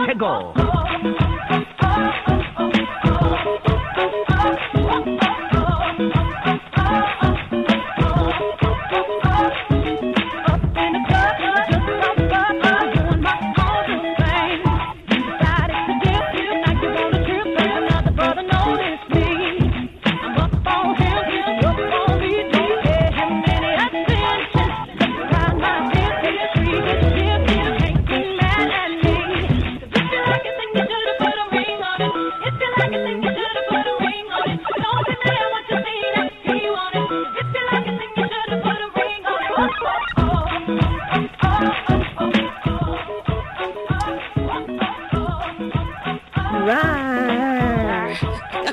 to go.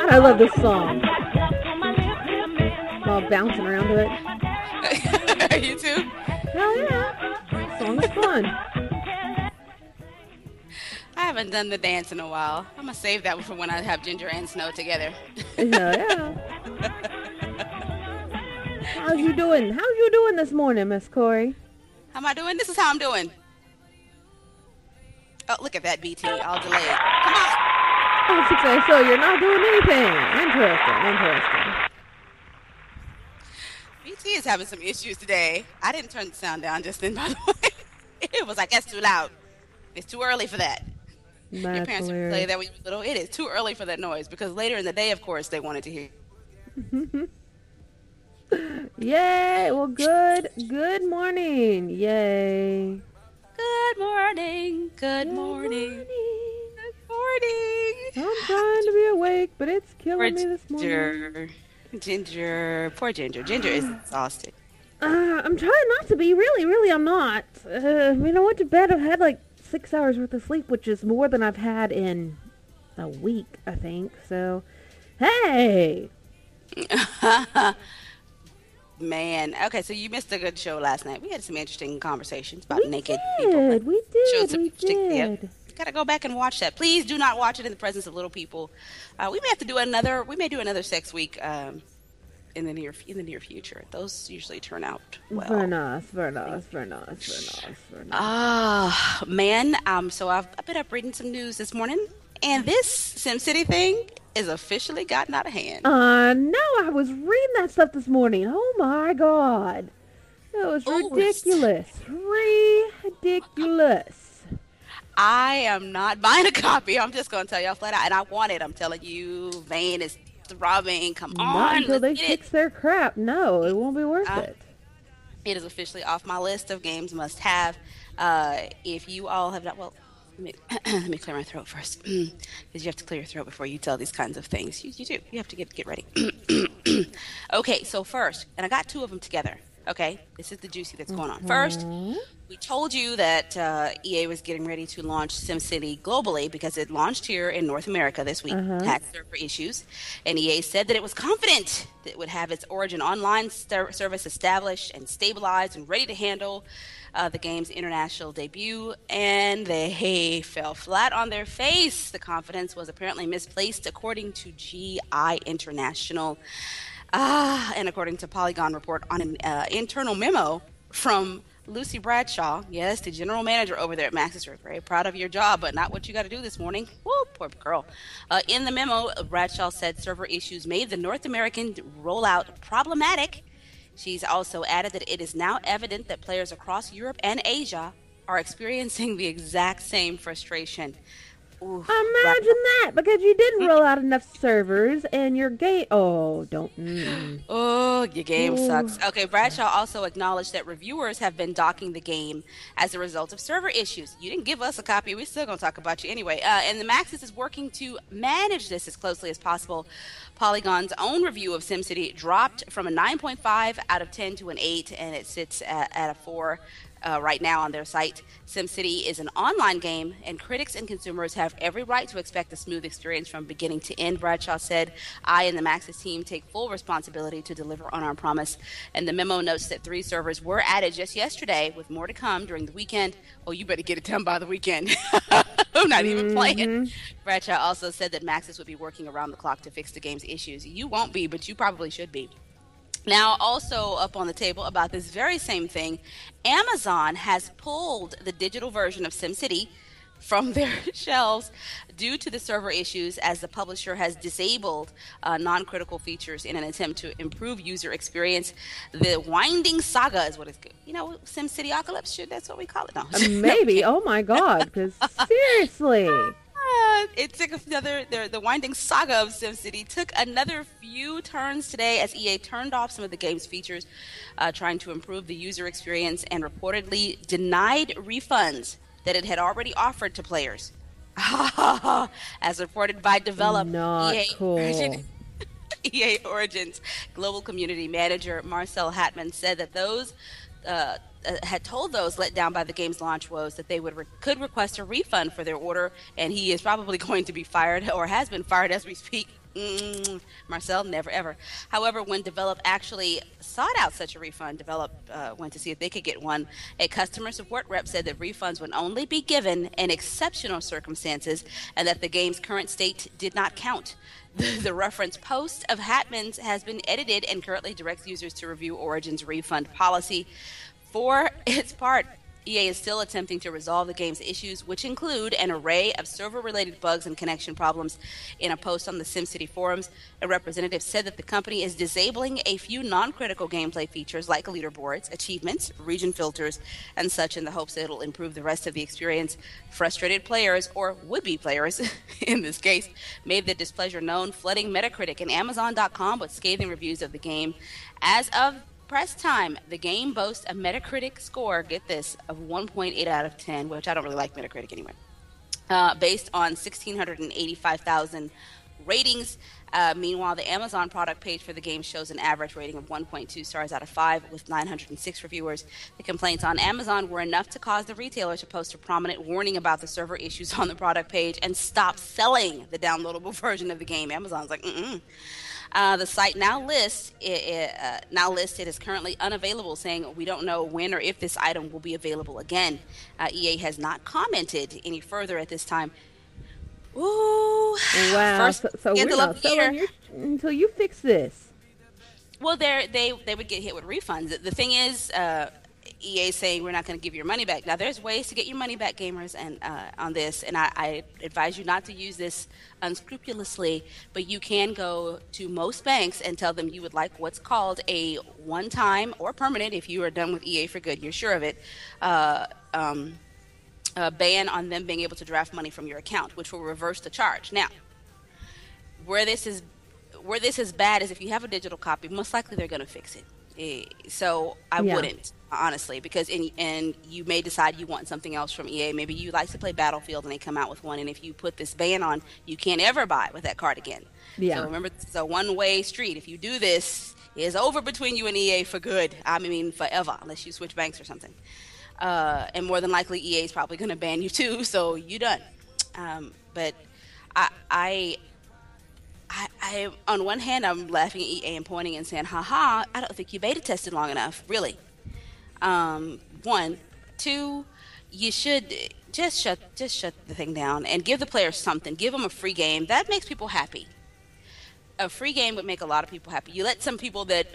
I love this song. All bouncing around to it. You too? Hell yeah. This song is fun. I haven't done the dance in a while. I'm going to save that for when I have Ginger and Snow together. Yeah. How's you doing? How you doing this morning, Miss Cori? How am I doing? This is how I'm doing. Oh, look at that, BT. All delayed. Come on. Oh, so you're not doing anything. Interesting. BT is having some issues today. I didn't turn the sound down just then, by the way. It was like, that's too loud. It's too early for that. That's Your parents hilarious. would play that when you were little. It is too early for that noise because later in the day, of course, they wanted to hear. Yay. Well, good morning. Yay. Good morning. Good morning. Good morning. I'm trying to be awake, but it's killing me this morning. Ginger. Poor Ginger. Ginger is exhausted. I'm trying not to be. Really, I'm not. I went to bed. I've had like 6 hours worth of sleep, which is more than I've had in a week, I think. So, hey. Man. Okay, so you missed a good show last night. We had some interesting conversations about naked We people. did. We Yep. did. Gotta go back and watch that. Please do not watch it in the presence of little people. We may have to do another. We may do another sex week in the near future. Those usually turn out well. Very nice. Man. So I've been up reading some news this morning, and this SimCity thing is officially gotten out of hand. No, I was reading that stuff this morning. Oh my God, it was ridiculous. Ridiculous. I am not buying a copy. I'm just going to tell y'all flat out. And I want it. I'm telling you, Vane is throbbing. Come on. Not until they fix their crap. No, it won't be worth it. It is officially off my list of games must have. If you all have not, well, let me clear my throat first. Because you have to clear your throat before you tell these kinds of things. You do. You have to get ready. Okay, so first, and I got two of them together. Okay, this is the juicy that's going on. First, we told you that EA was getting ready to launch SimCity globally because it launched here in North America this week, had server issues, and EA said that it was confident that it would have its Origin Online service established and stabilized and ready to handle the game's international debut, and they fell flat on their face. The confidence was apparently misplaced, according to GI International. And according to Polygon report on an internal memo from Lucy Bradshaw, yes, the general manager over there at Maxis, we're very proud of your job, but not what you got to do this morning. Woo, poor girl. In the memo, Bradshaw said server issues made the North American rollout problematic. She's also added that it is now evident that players across Europe and Asia are experiencing the exact same frustration. Ooh, Imagine that, because you didn't roll out enough servers and your game. Oh, don't. Oh, your game sucks. Okay, Bradshaw also acknowledged that reviewers have been docking the game as a result of server issues. You didn't give us a copy. We're still going to talk about you anyway. And the Maxis is working to manage this as closely as possible. Polygon's own review of SimCity dropped from a 9.5 out of 10 to an 8, and it sits at a 4. Right now on their site. SimCity is an online game, and critics and consumers have every right to expect a smooth experience from beginning to end, Bradshaw said. I and the Maxis team take full responsibility to deliver on our promise. And the memo notes that 3 servers were added just yesterday, with more to come during the weekend. Oh, you better get it done by the weekend. I'm not even playing. Bradshaw also said that Maxis would be working around the clock to fix the game's issues. You won't be, but you probably should be. Now, also up on the table about this very same thing, Amazon has pulled the digital version of SimCity from their shelves due to the server issues, as the publisher has disabled non-critical features in an attempt to improve user experience. The winding saga is what it's, SimCity Apocalypse. That's what we call it. No, no, we Maybe. can't. Oh my God. Because seriously. It took the winding saga of SimCity took another few turns today as EA turned off some of the game's features, trying to improve the user experience, and reportedly denied refunds that it had already offered to players. As reported by Not EA cool. EA Origins global community manager Marcel Hatman said that those had told those let down by the game's launch woes that they could request a refund for their order, and he is probably going to be fired or has been fired as we speak. Marcel, never ever. However, when Develop actually sought out such a refund, Develop went to see if they could get one. A customer support rep said that refunds would only be given in exceptional circumstances and that the game's current state did not count. The reference post of Hatman's has been edited and currently directs users to review Origin's refund policy. For its part, EA is still attempting to resolve the game's issues, which include an array of server-related bugs and connection problems. In a post on the SimCity forums, a representative said that the company is disabling a few non-critical gameplay features like leaderboards, achievements, region filters, and such in the hopes that it'll improve the rest of the experience. Frustrated players, or would-be players in this case, made their displeasure known, flooding Metacritic and Amazon.com with scathing reviews of the game. As of press time, the game boasts a Metacritic score, get this, of 1.8 out of 10, which I don't really like Metacritic anyway, based on 1,685,000 ratings. Meanwhile, the Amazon product page for the game shows an average rating of 1.2 stars out of 5 with 906 reviewers. The complaints on Amazon were enough to cause the retailer to post a prominent warning about the server issues on the product page and stop selling the downloadable version of the game. Amazon's like, the site now lists it is currently unavailable, saying we don't know when or if this item will be available again. EA has not commented any further at this time. Ooh, Wow. first So we're scandal not of the year. selling until you fix this. Well, they would get hit with refunds. The thing is, EA saying we're not going to give your money back. Now, there's ways to get your money back, gamers, and on this, and I advise you not to use this unscrupulously, but you can go to most banks and tell them you would like what's called a one-time or permanent, if you are done with EA for good, you're sure of it, ban on them being able to draft money from your account, which will reverse the charge. Now, where this is bad is if you have a digital copy, most likely they're going to fix it. So I wouldn't, honestly, because and you may decide you want something else from EA. Maybe you like to play Battlefield and they come out with one, and if you put this ban on, you can't ever buy with that card again. Yeah. So remember, it's a one-way street. If you do this, it's over between you and EA for good. I mean, forever, unless you switch banks or something. And more than likely, EA is probably going to ban you too, so you're done. But I on one hand, I'm laughing at EA and pointing and saying, haha, I don't think you beta tested long enough, really. One. Two, you should just shut the thing down and give the players something. Give them a free game. That makes people happy. A free game would make a lot of people happy. You let some people that,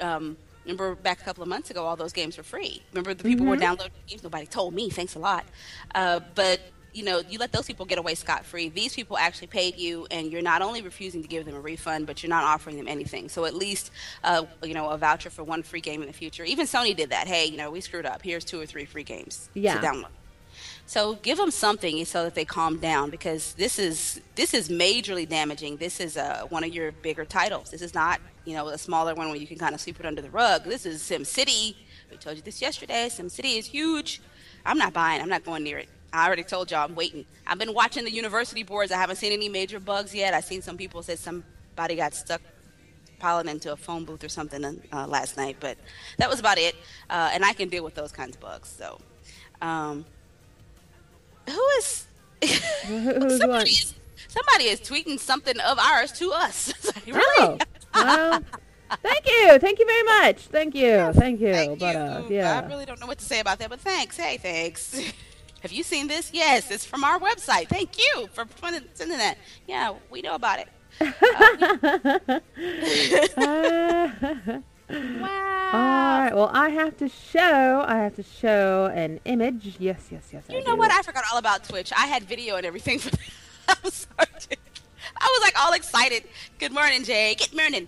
remember back a couple of months ago, all those games were free. Remember the people were downloading games? Nobody told me, thanks a lot. But you let those people get away scot-free. These people actually paid you, and you're not only refusing to give them a refund, but you're not offering them anything. So at least, a voucher for one free game in the future. Even Sony did that. Hey, we screwed up. Here's 2 or 3 free games to download. So give them something so that they calm down, because this is majorly damaging. This is one of your bigger titles. This is not, a smaller one where you can kind of sweep it under the rug. This is SimCity. We told you this yesterday. SimCity is huge. I'm not buying. I'm not going near it. I already told y'all I'm waiting. I've been watching the university boards. I haven't seen any major bugs yet. I've seen some people say somebody got stuck piling into a phone booth or something last night, but that was about it. And I can deal with those kinds of bugs. So, who is somebody is tweeting something of ours to us. Really? Oh, well, thank you very much. Thank you. Thank But you. I really don't know what to say about that, but thanks. Hey, thanks. Have you seen this? Yes, it's from our website. Thank you for sending that. Yeah, we know about it. All Wow. right. Well, I have to show an image. Yes, yes, yes, I You know what? do. I forgot all about Twitch. I had video and everything for that. I'm sorry. I was like all excited. Good morning, Jay. Good morning.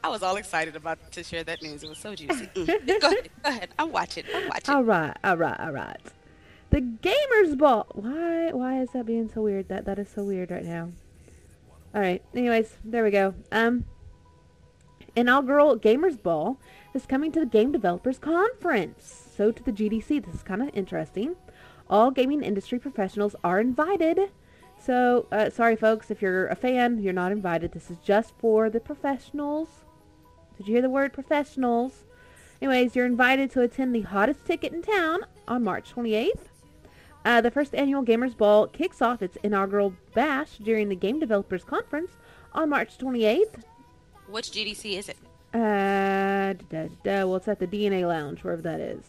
I was all excited about to share that news. It was so juicy. Go ahead. Go ahead. I'm watching. I'm watching. All right, all right, all right. The Gamers Ball. Why is that being so weird? That is so weird right now. All right. Anyways, there we go. Inaugural Gamers Ball is coming to the Game Developers Conference. So to the GDC. This is kind of interesting. All gaming industry professionals are invited. So, sorry folks, if you're a fan, you're not invited. This is just for the professionals. Did you hear the word professionals? Anyways, you're invited to attend the hottest ticket in town on March 28th. The first annual Gamers Ball kicks off its inaugural bash during the Game Developers Conference on March 28th. Which GDC is it? Well, it's at the DNA Lounge, wherever that is.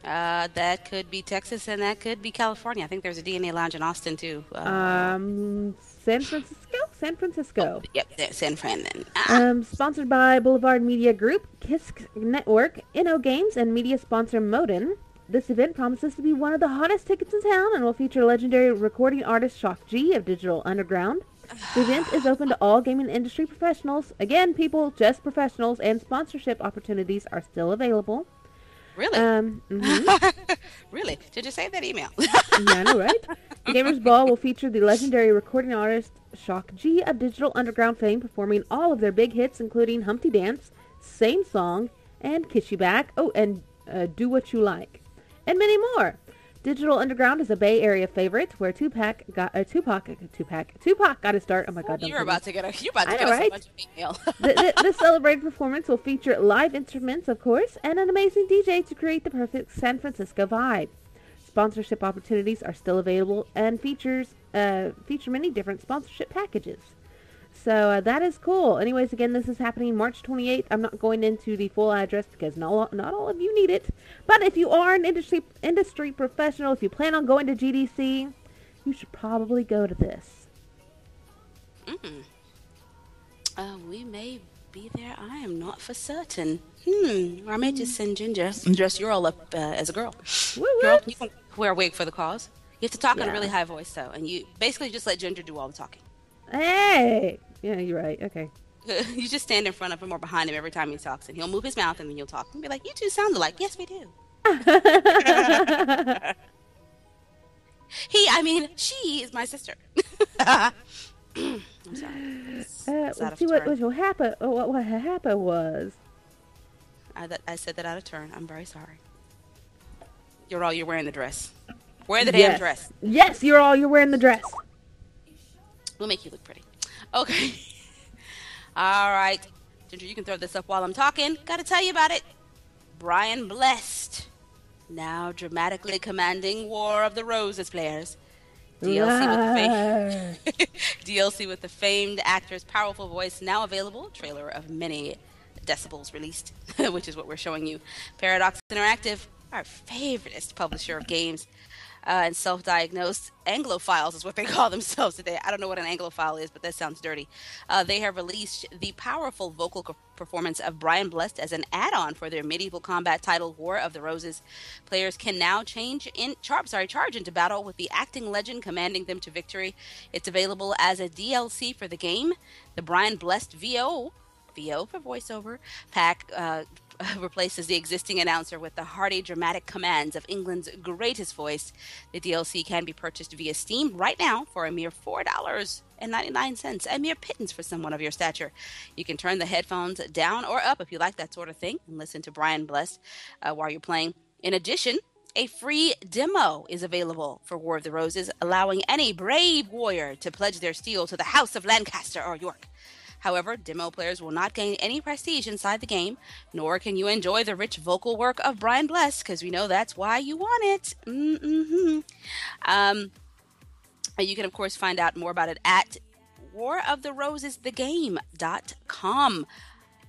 That could be Texas and that could be California. I think there's a DNA lounge in Austin too. San Francisco? San Francisco. Yep, San Fran then. Sponsored by Boulevard Media Group, Kisk Network, Inno Games, and media sponsor Modin. This event promises to be one of the hottest tickets in town and will feature legendary recording artist Shock G of Digital Underground. The event is open to all gaming industry professionals. Again, people, just professionals, and sponsorship opportunities are still available. Really? Mm-hmm. Really? Did you save that email? Yeah, I know, right? The Gamers Ball will feature the legendary recording artist Shock G of Digital Underground fame performing all of their big hits, including Humpty Dance, Same Song, and Kiss You Back. Oh, and Do What You Like, and many more. Digital Underground is a Bay Area favorite where Tupac got his start. Oh my God! You're about to get us a bunch of email. This celebrated performance will feature live instruments, of course, and an amazing DJ to create the perfect San Francisco vibe. Sponsorship opportunities are still available and feature many different sponsorship packages. So that is cool. Anyways, again, this is happening March 28th. I'm not going into the full address because not all of you need it. But if you are an industry professional, if you plan on going to GDC, you should probably go to this. We may be there. I am not for certain. Or I may just send Ginger and dress you all up as a girl. Girl, you can wear a wig for the cause. You have to talk in a really high voice, though. And you basically just let Ginger do all the talking. Hey! Yeah, you're right. Okay. You just stand in front of him or behind him every time he talks, and he'll move his mouth, and then you'll talk and be like, "You two sound alike." Yes, we do. She is my sister. I'm sorry. Let's see what happened. What happened was. I said that out of turn. I'm very sorry. You're wearing the dress. Wear the damn dress. Yes, you're wearing the dress. We'll make you look pretty. Okay. All right. Ginger, you can throw this up while I'm talking. Got to tell you about it. Brian Blessed. Now dramatically commanding War of the Roses players. DLC with the famed actor's powerful voice now available. Trailer of many decibels released, which is what we're showing you. Paradox Interactive, our favoriteest publisher of games. And self-diagnosed Anglophiles is what they call themselves today. I don't know what an Anglophile is, but that sounds dirty. They have released the powerful vocal performance of Brian Blessed as an add-on for their medieval combat title, War of the Roses. Players can now charge into battle with the acting legend commanding them to victory. It's available as a DLC for the game. The Brian Blessed VO for voiceover pack replaces the existing announcer with the hearty, dramatic commands of England's greatest voice. The DLC can be purchased via Steam right now for a mere $4.99, a mere pittance for someone of your stature. You can turn the headphones down or up if you like that sort of thing and listen to Brian Blessed while you're playing. In addition, a free demo is available for War of the Roses, allowing any brave warrior to pledge their steel to the House of Lancaster or York. However, demo players will not gain any prestige inside the game, nor can you enjoy the rich vocal work of Brian Blessed, because we know that's why you want it. You can, of course, find out more about it at waroftherosesthegame.com.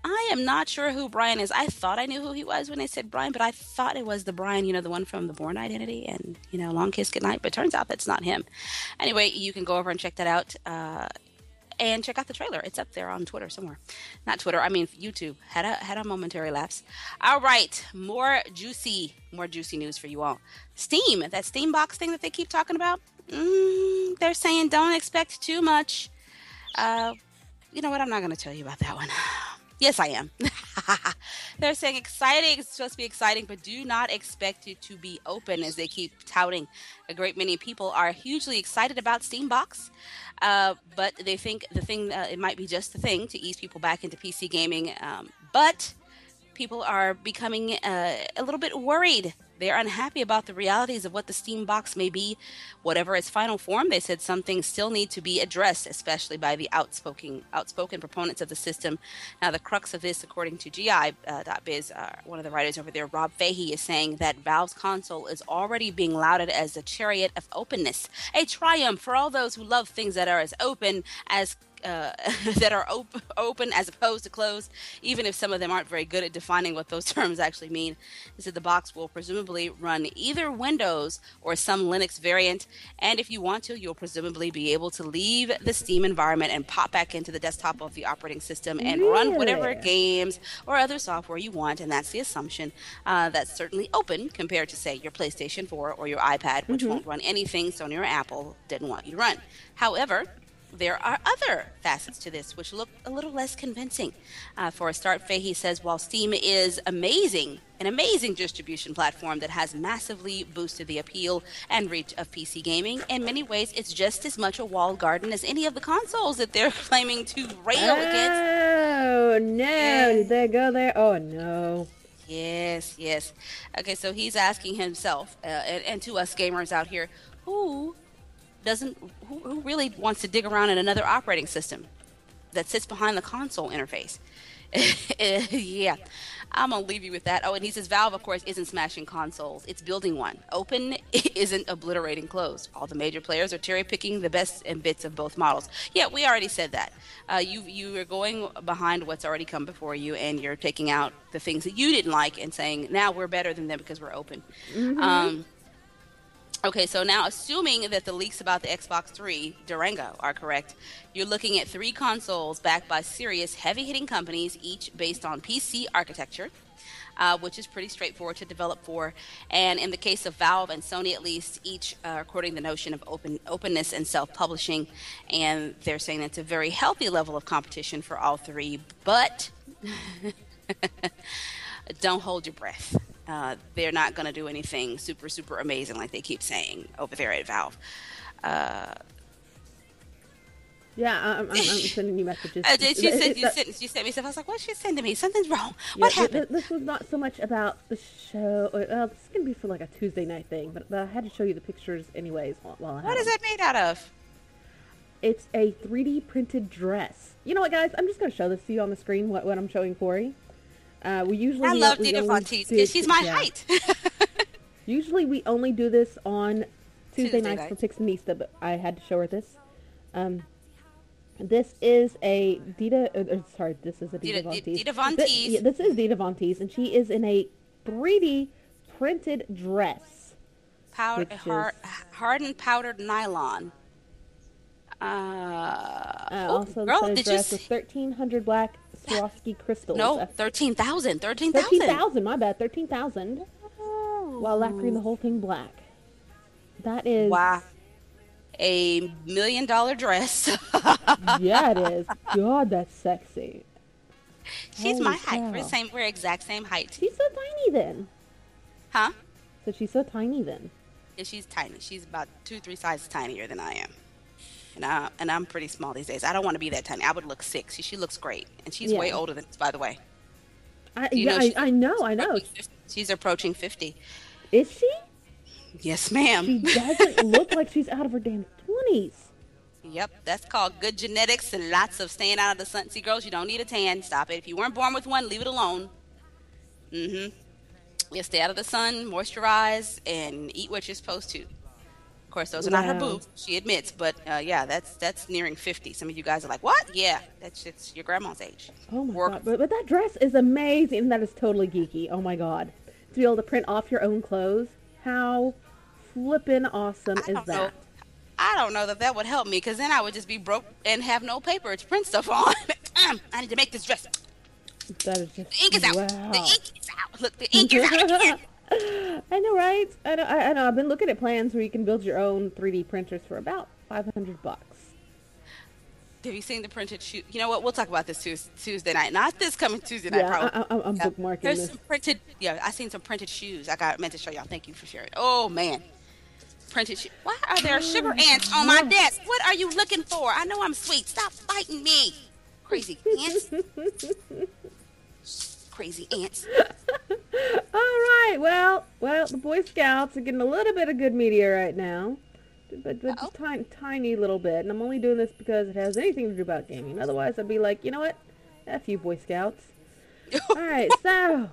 I am not sure who Brian is. I thought I knew who he was when they said Brian, but I thought it was the Brian, the one from The Bourne Identity and, Long Kiss Goodnight, but turns out that's not him. Anyway, you can go over and check that out. and check out the trailer. It's up there on Twitter somewhere. Not Twitter, I mean YouTube. Had a momentary lapse. All right, more juicy news for you all. Steam, that Steam box thing that they keep talking about. They're saying don't expect too much. You know what? I'm not going to tell you about that one. Yes, I am. They're saying exciting. It's supposed to be exciting, but do not expect it to be open, as they keep touting. A great many people are hugely excited about Steambox, but they think it might be just the thing to ease people back into PC gaming. But people are becoming a little bit worried. They're unhappy about the realities of what the Steam box may be. Whatever its final form, they said some things still need to be addressed, especially by the outspoken proponents of the system. Now, the crux of this, according to GI.biz, one of the writers over there, Rob Fahey, is saying that Valve's console is already being lauded as a chariot of openness, a triumph for all those who love things that are as open as that are open as opposed to closed, even if some of them aren't very good at defining what those terms actually mean. They said the box will presumably run either Windows or some Linux variant, and if you want to, you'll presumably be able to leave the Steam environment and pop back into the desktop of the operating system and run whatever games or other software you want, and that's the assumption. That's certainly open compared to, say, your PlayStation 4 or your iPad, which won't run anything Sony or Apple didn't want you to run. However, there are other facets to this which look a little less convincing. For a start, Fahey says while Steam is an amazing distribution platform that has massively boosted the appeal and reach of PC gaming, in many ways it's just as much a walled garden as any of the consoles that they're claiming to rail against. Oh, no. Did they go there? Oh, no. Yes. Okay, so he's asking himself, and to us gamers out here, who really wants to dig around in another operating system that sits behind the console interface? Yeah, I'm gonna leave you with that. Oh, and he says Valve, of course, isn't smashing consoles, it's building one. Open isn't obliterating closed. All the major players are cherry picking the best and bits of both models. Yeah, we already said that. You are going behind what's already come before you, and you're taking out the things that you didn't like and saying now we're better than them because we're open. Okay, so now assuming that the leaks about the Xbox 3 Durango are correct, you're looking at 3 consoles backed by serious heavy-hitting companies, each based on PC architecture, which is pretty straightforward to develop for. And in the case of Valve and Sony, at least, each are quoting the notion of openness and self-publishing, and they're saying it's a very healthy level of competition for all 3, but don't hold your breath. They're not going to do anything super, super amazing like they keep saying over there at Valve. Yeah, I'm sending you messages. You sent me stuff. I was like, what's she sending me? Something's wrong. What happened? This was not so much about the show. This is going to be for like a Tuesday night thing, but I had to show you the pictures anyways while I had What is it made out of? It's a 3D printed dress. You know what, guys? I'm just going to show this to you on the screen, what I'm showing Cori. I love Dita Von Teese because she's my height. Usually we only do this on Tuesday nights for Pixinista, but I had to show her this. This is a Dita Von Teese. Dita Von Teese. This is Dita Von Teese, and she is in a 3D printed dress. Hardened powdered nylon. Also, the dress with 1,300 black Swarovski crystals. No, 13,000. 13,000, my bad. 13,000. While lacquering the whole thing black. That is... Wow. $1 million dress. Yeah, it is. God, that's sexy. She's my height. We're exact same height. She's so tiny then. Huh? So she's so tiny then. Yeah, she's tiny. She's about 2-3 sizes tinier than I am. And I'm pretty small these days. I don't want to be that tiny. I would look sick. She looks great. And she's way older than us, by the way. I know. She's approaching 50. Is she? Yes, ma'am. She doesn't look like she's out of her damn 20s. Yep, that's called good genetics and lots of staying out of the sun. See, girls, you don't need a tan. Stop it. If you weren't born with one, leave it alone. You stay out of the sun, moisturize, and eat what you're supposed to. Of course, those are not her boobs, she admits, but yeah, that's nearing 50. Some of you guys are like, what? Yeah, it's your grandma's age. Oh my God, but that dress is amazing. That is totally geeky. Oh my God. To be able to print off your own clothes, how flippin' awesome is that? I don't know that would help me because then I would just be broke and have no paper to print stuff on. I need to make this dress. That is The just ink is out. wow. The ink is out. Look, the ink is out again. I know, right? I know. I've been looking at plans where you can build your own 3D printers for about $500. Have you seen the printed shoe? You know what? We'll talk about this Tuesday night. Not this coming Tuesday night, Yeah, probably. I'm bookmarking There's this. some printed. Yeah, I seen some printed shoes. Meant to show y'all. Thank you for sharing. Oh man, printed shoes. Why are there sugar ants on my desk? What are you looking for? I know I'm sweet. Stop fighting me, crazy ants. Crazy ants. All right. Well, the Boy Scouts are getting a little bit of good media right now. But just tiny little bit. And I'm only doing this because it has anything to do about gaming. Otherwise, I'd be like, you know what? F you, Boy Scouts. All right, so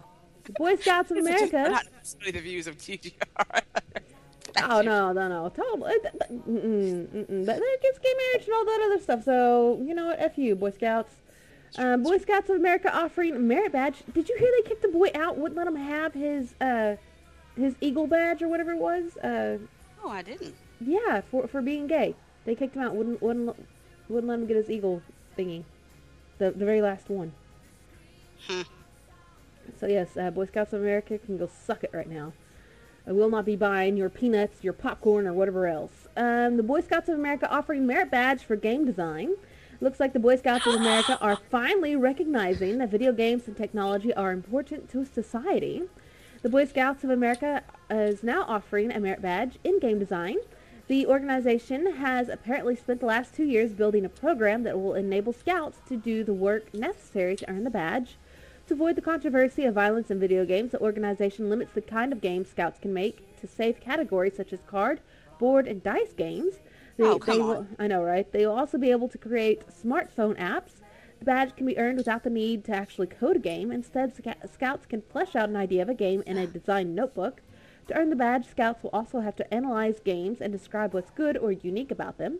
the Boy Scouts of America. Not necessarily the views of TGR. Oh, no. Totally. That gets gay marriage and all that other stuff. So, you know what? F you, Boy Scouts. Boy Scouts of America offering a merit badge. Did you hear they kicked the boy out? Wouldn't let him have his Eagle badge or whatever it was? Oh, I didn't. Yeah, for being gay. They kicked him out. Wouldn't let him get his Eagle thingy. The very last one. So yes, Boy Scouts of America can go suck it right now. I will not be buying your peanuts, your popcorn, or whatever else. The Boy Scouts of America offering merit badge for game design. Looks like the Boy Scouts of America are finally recognizing that video games and technology are important to society. The Boy Scouts of America is now offering a merit badge in game design. The organization has apparently spent the last 2 years building a program that will enable scouts to do the work necessary to earn the badge. To avoid the controversy of violence in video games, the organization limits the kind of games scouts can make to safe categories such as card, board, and dice games. Come on. I know, right? They will also be able to create smartphone apps. The badge can be earned without the need to actually code a game. Instead, scouts can flesh out an idea of a game in a design notebook. To earn the badge, scouts will also have to analyze games and describe what's good or unique about them.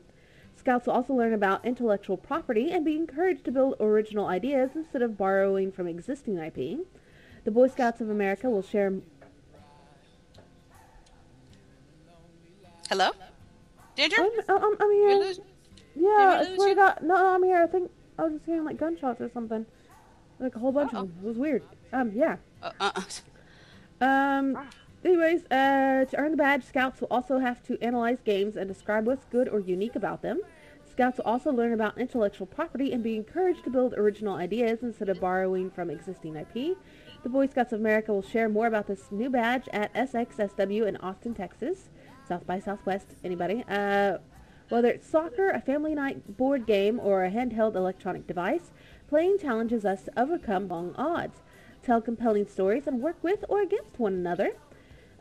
Scouts will also learn about intellectual property and be encouraged to build original ideas instead of borrowing from existing IP. The Boy Scouts of America will share... Hello? Ginger? I'm here. Yeah, I swear to God. No, I'm here. I think I was just hearing like gunshots or something. Like a whole bunch of them. It was weird. Yeah. Anyways, to earn the badge, scouts will also have to analyze games and describe what's good or unique about them. Scouts will also learn about intellectual property and be encouraged to build original ideas instead of borrowing from existing IP. The Boy Scouts of America will share more about this new badge at SXSW in Austin, Texas. South by Southwest. Anybody? Whether it's soccer, a family night board game, or a handheld electronic device, playing challenges us to overcome long odds, tell compelling stories, and work with or against one another.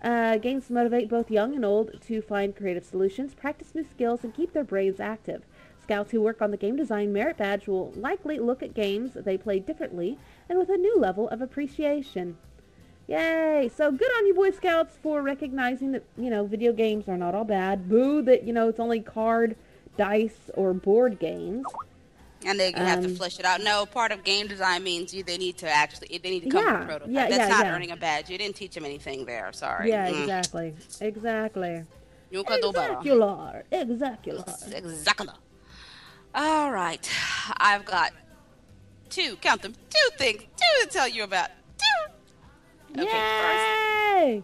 Games motivate both young and old to find creative solutions, practice new skills, and keep their brains active. Scouts who work on the game design merit badge will likely look at games they play differently and with a new level of appreciation. Yay! So good on you, Boy Scouts, for recognizing that, video games are not all bad. Boo that, it's only card, dice, or board games. And they have to flesh it out. No, part of game design means they need to come with a prototype. That's not earning a badge. You didn't teach them anything there. Sorry. Yeah, exactly. You can do better. Exactly. All right. I've got two things to tell you about. Okay, Yay!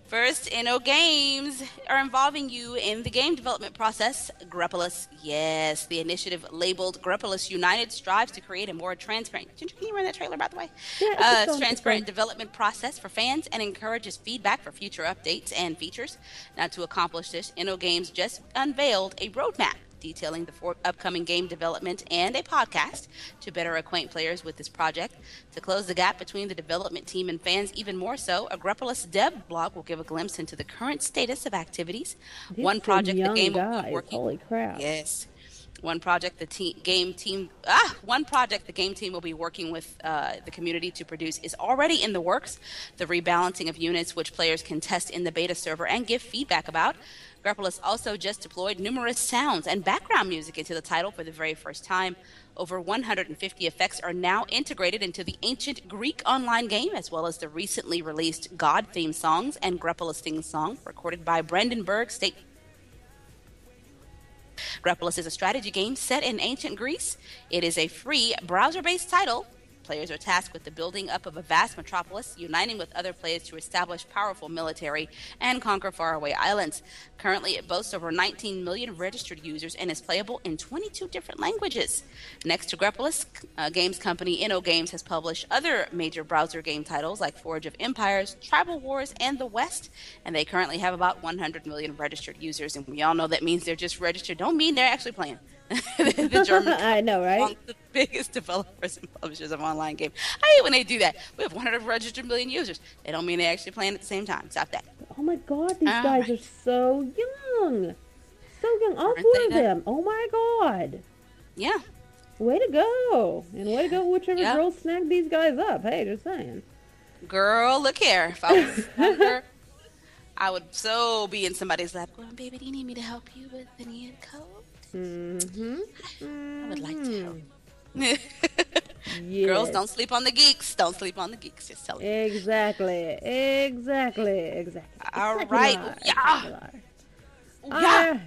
First, games are involving you in the game development process. Grepulus, yes, the initiative labeled Grepulus United strives to create a more transparent. Ginger, can you run that trailer, by the way? Yeah, transparent development process for fans and encourages feedback for future updates and features. Now, to accomplish this, Games just unveiled a roadmap detailing the upcoming game development and a podcast to better acquaint players with this project. To close the gap between the development team and fans even more so, a Grepulus dev blog will give a glimpse into the current status of activities. One project the game will be working. Holy crap. Yes. One project the game team will be working with the community to produce is already in the works. The rebalancing of units which players can test in the beta server and give feedback about. Grepulus also just deployed numerous sounds and background music into the title for the very first time. Over 150 effects are now integrated into the ancient Greek online game, as well as the recently released God theme songs and Grepulus theme song recorded by Brandenburg State. Grepolis is a strategy game set in ancient Greece. It is a free browser-based title. Players are tasked with the building up of a vast metropolis, uniting with other players to establish powerful military and conquer faraway islands. Currently, it boasts over 19 million registered users and is playable in 22 different languages. Next to Grepolis, games company InnoGames has published other major browser game titles like Forge of Empires, Tribal Wars, and The West, and they currently have about 100 million registered users, and we all know that means they're just registered. Don't mean they're actually playing. The German I know, right? One of the biggest developers and publishers of online games. I hate when they do that. We have 100 registered million users. They don't mean they're actually playing at the same time. Stop that. Oh my God, these guys are so young. So young. All four of them. Oh my God. Yeah. Way to go. And way to go whichever girl snagged these guys up. Hey, just saying. Girl, look here. If I was younger, I would so be in somebody's lap going, baby, do you need me to help you with any code? Mm-hmm. I would like to help. Yes. Girls, don't sleep on the geeks. Don't sleep on the geeks. Just tell them. Exactly. All right. Yeah.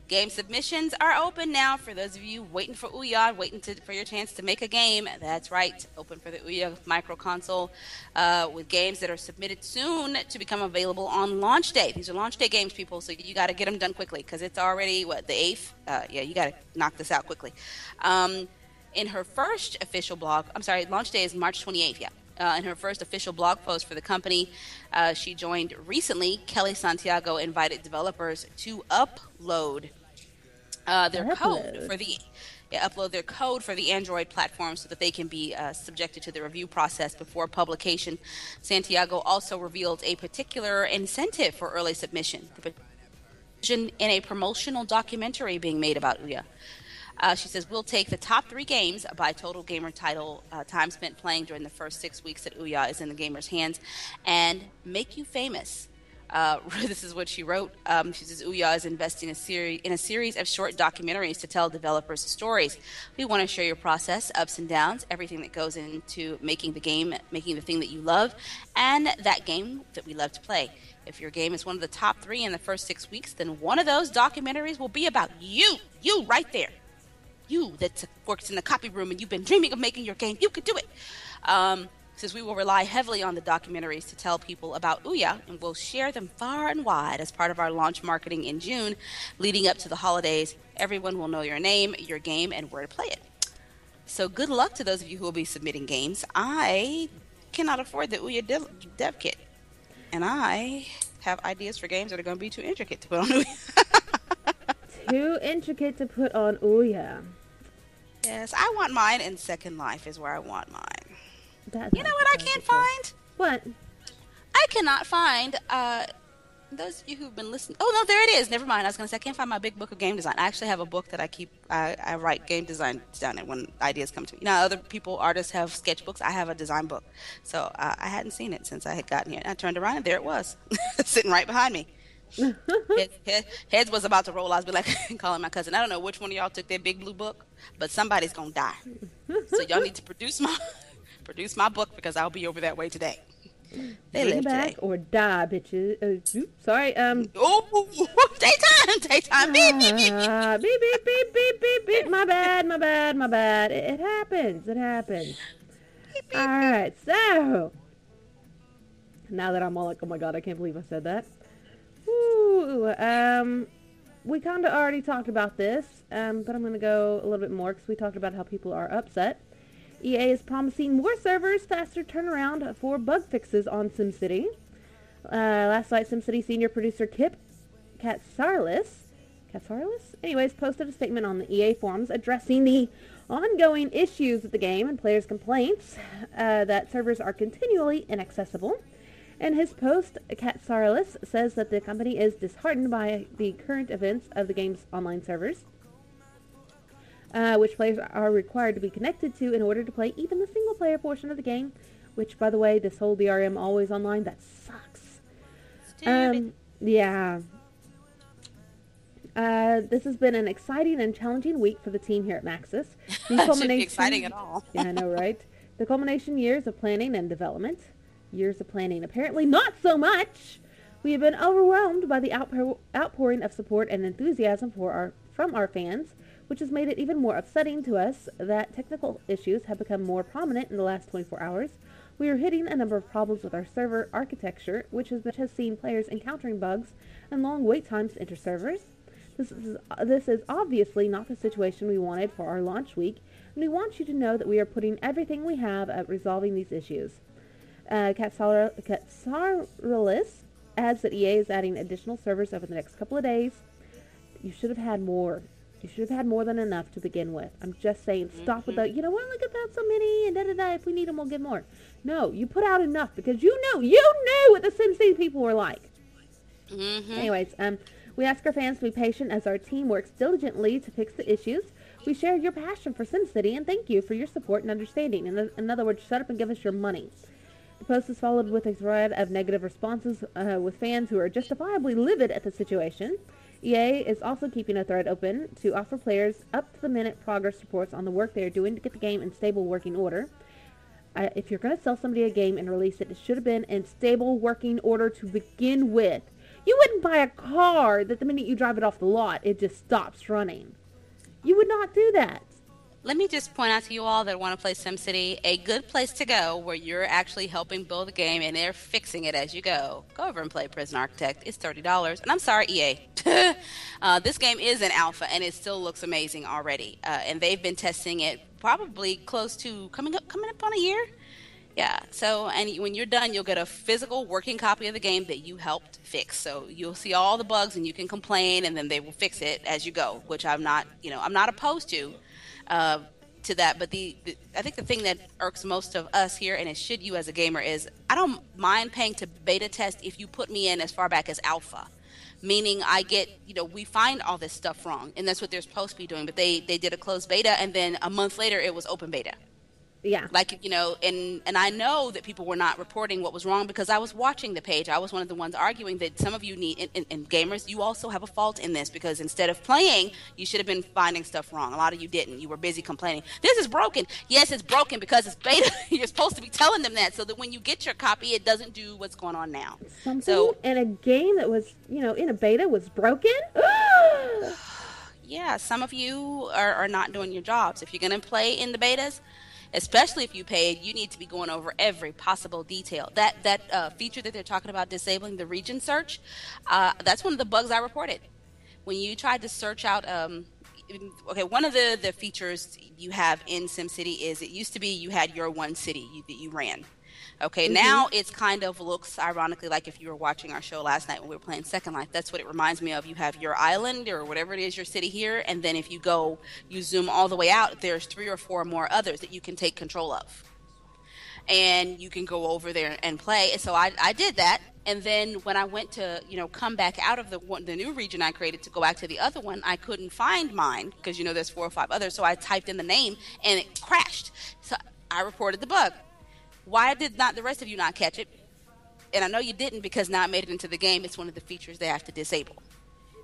Game submissions are open now for those of you waiting for Ouya, for your chance to make a game. That's right, open for the Ouya micro console with games that are submitted soon to become available on launch day. These are launch day games, people, so you got to get them done quickly because it's already, the 8th? You got to knock this out quickly. In her first official blog, launch day is March 28th, in her first official blog post for the company she joined recently, Kelly Santiago invited developers to upload their code for the Android platform so that they can be subjected to the review process before publication. Santiago also revealed a particular incentive for early submission, in a promotional documentary being made about Ouya. She says, we'll take the top 3 games by total gamer title time spent playing during the first 6 weeks that Ouya is in the gamer's hands and make you famous. This is what she wrote. She says, Ouya is investing in a series of short documentaries to tell developers stories. We want to share your process, ups and downs, everything that goes into making the game, making the thing that you love, and that game that we love to play. If your game is one of the top 3 in the first 6 weeks, then one of those documentaries will be about you right there. You that works in the copy room and you've been dreaming of making your game, you could do it. Says we will rely heavily on the documentaries to tell people about Ouya, and we'll share them far and wide as part of our launch marketing in June. Leading up to the holidays, everyone will know your name, your game, and where to play it. So good luck to those of you who will be submitting games. I cannot afford the Ouya dev kit, and I have ideas for games that are going to be too intricate to put on Ouya. Too intricate to put on Ouya. Yes, I want mine in Second Life is where I want mine. You know what I can't find? What? I cannot find, those of you who've been listening. Oh, no, there it is. Never mind. I was going to say, I can't find my big book of game design. I actually have a book that I write game design down in when ideas come to me. Now, other people, artists have sketchbooks. I have a design book. So I hadn't seen it since I had gotten here. And I turned around and there it was, sitting right behind me. Heads was about to roll. I was like calling my cousin. I don't know which one of y'all took that big blue book, but somebody's gonna die. So y'all need to produce my book because I'll be over that way today. They live back today. Or die, bitches. Sorry. Oh, daytime. Beep, beep, beep. Beep, beep, beep, beep, beep, beep. My bad. It happens. Beep, beep, all right. So now that I'm all like, oh my God, I can't believe I said that. We kind of already talked about this, but I'm going to go a little bit more because we talked about how people are upset. EA is promising more servers, faster turnaround for bug fixes on SimCity. Last night, SimCity senior producer Kip Katsarlis, anyways, posted a statement on the EA forums addressing the ongoing issues with the game and players' complaints that servers are continually inaccessible. In his post, Katsarlis says that the company is disheartened by the current events of the game's online servers, which players are required to be connected to in order to play even the single-player portion of the game, which, by the way, this whole DRM always online, that sucks. Yeah. This has been an exciting and challenging week for the team here at Maxis. That shouldn't be exciting at all. Yeah, I know, right? The culmination years of planning and development. Years of planning. Apparently not so much. We have been overwhelmed by the outpouring of support and enthusiasm from our fans, which has made it even more upsetting to us that technical issues have become more prominent in the last 24 hours. We are hitting a number of problems with our server architecture, which has seen players encountering bugs and long wait times to enter servers. This is obviously not the situation we wanted for our launch week, and we want you to know that we are putting everything we have at resolving these issues. Katsaris adds that EA is adding additional servers over the next couple of days. You should have had more. You should have had more than enough to begin with. I'm just saying, stop with the, we're only going to have so many, and da-da-da, if we need them, we'll get more. No, you put out enough, because you knew what the SimCity people were like. Anyways, we ask our fans to be patient as our team works diligently to fix the issues. We share your passion for SimCity and thank you for your support and understanding. In other words, shut up and give us your money. The post is followed with a thread of negative responses with fans who are justifiably livid at the situation. EA is also keeping a thread open to offer players up-to-the-minute progress reports on the work they are doing to get the game in stable working order. If you're going to sell somebody a game and release it, it should have been in stable working order to begin with. You wouldn't buy a car that the minute you drive it off the lot, it just stops running. You would not do that. Let me just point out to you all that want to play SimCity, a good place to go where you're actually helping build a game and they're fixing it as you go. Go over and play Prison Architect. It's $30. And I'm sorry, EA. This game is an alpha and it still looks amazing already. And they've been testing it probably close to coming up on a year. Yeah, so, and when you're done, you'll get a physical working copy of the game that you helped fix. So you'll see all the bugs and you can complain and then they will fix it as you go, which I'm not opposed to that. But I think the thing that irks most of us here, and it should you as a gamer, is I don't mind paying to beta test if you put me in as far back as alpha. Meaning I get, we find all this stuff wrong, and that's what they're supposed to be doing. But they did a closed beta, and then a month later it was open beta. Yeah. And I know that people were not reporting what was wrong because I was watching the page. I was one of the ones arguing that some of you need, and gamers, you also have a fault in this because instead of playing, you should have been finding stuff wrong. A lot of you didn't. You were busy complaining. This is broken. Yes, it's broken because it's beta. You're supposed to be telling them that so that when you get your copy, it doesn't do what's going on now. Something in a game that was, in a beta was broken? Yeah, some of you are not doing your jobs. If you're going to play in the betas, especially if you paid, you need to be going over every possible detail. That feature that they're talking about, disabling the region search, that's one of the bugs I reported. When you tried to search out, one of the features you have in SimCity is it used to be you had your one city that you ran. Okay, now it's kind of looks ironically like if you were watching our show last night when we were playing Second Life. That's what it reminds me of. You have your island or whatever it is, your city here, and then if you zoom all the way out, there's 3 or 4 more others that you can take control of. And you can go over there and play. And so I did that. And then when I went to, come back out of the new region I created to go back to the other one, I couldn't find mine because, there's 4 or 5 others. So I typed in the name and it crashed. So I reported the bug. Why did not the rest of you not catch it? And I know you didn't because now I made it into the game. It's one of the features they have to disable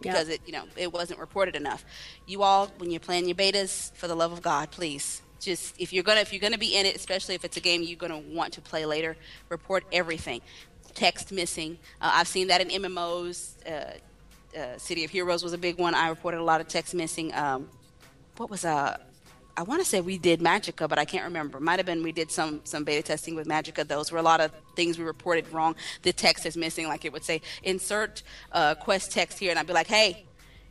because it wasn't reported enough. You all, when you're playing your betas, for the love of God, please, just if you're gonna be in it, especially if it's a game you're gonna want to play later, report everything. Text missing. I've seen that in MMOs. City of Heroes was a big one. I reported a lot of text missing. I want to say we did Magica, but I can't remember. Might have been we did some beta testing with Magica. Those were a lot of things we reported wrong. The text is missing, like it would say, insert quest text here. And I'd be like, hey,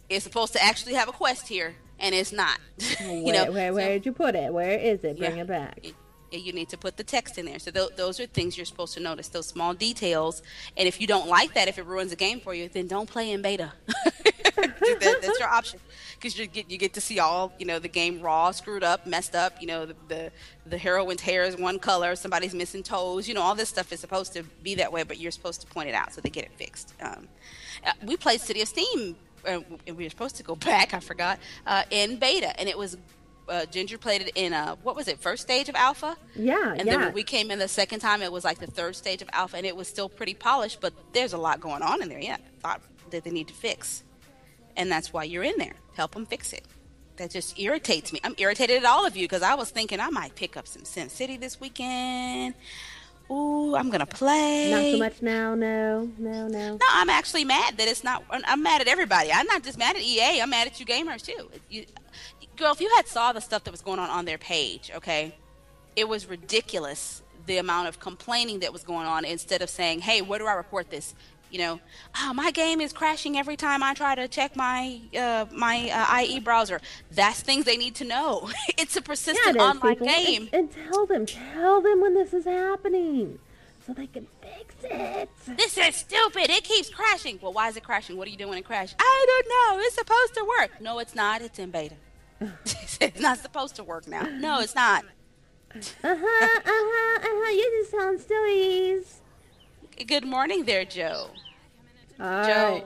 it's supposed to actually have a quest here, and it's not. Where did you put it? Where is it? Bring it back. You need to put the text in there. So those are things you're supposed to notice, those small details. And if you don't like that, if it ruins the game for you, then don't play in beta. That's your option. Because you get to see all, the game raw, screwed up, messed up. The heroine's hair is one color, somebody's missing toes. All this stuff is supposed to be that way, but you're supposed to point it out so they get it fixed. We played City of Steam, and we were supposed to go back, I forgot, in beta. And it was Ginger played it in first stage of alpha? Yeah, and then when we came in the second time, it was like the third stage of alpha, and it was still pretty polished, but there's a lot going on in there. Yeah, thought that they need to fix. And that's why you're in there. Help them fix it. That just irritates me. I'm irritated at all of you because I was thinking I might pick up some SimCity this weekend. Ooh, I'm gonna Not so play. much now. No, no, no. No, I'm actually mad that it's not. I'm mad at everybody. I'm not just mad at EA. I'm mad at you gamers too. Girl, if you had saw the stuff that was going on their page, okay, it was ridiculous the amount of complaining that was going on instead of saying, "Hey, where do I report this?" You know, oh, my game is crashing every time I try to check my IE browser. That's things they need to know. It's a Yeah, it persistent is, online people. game. And tell them when this is happening, so they can fix it. This is stupid. It keeps crashing. Well, why is it crashing? What are you doing when it crashes? I don't know. It's supposed to work. No, it's not. It's in beta. It's not supposed to work now. No, it's not. You just telling stories. Good morning there, Joe. All right.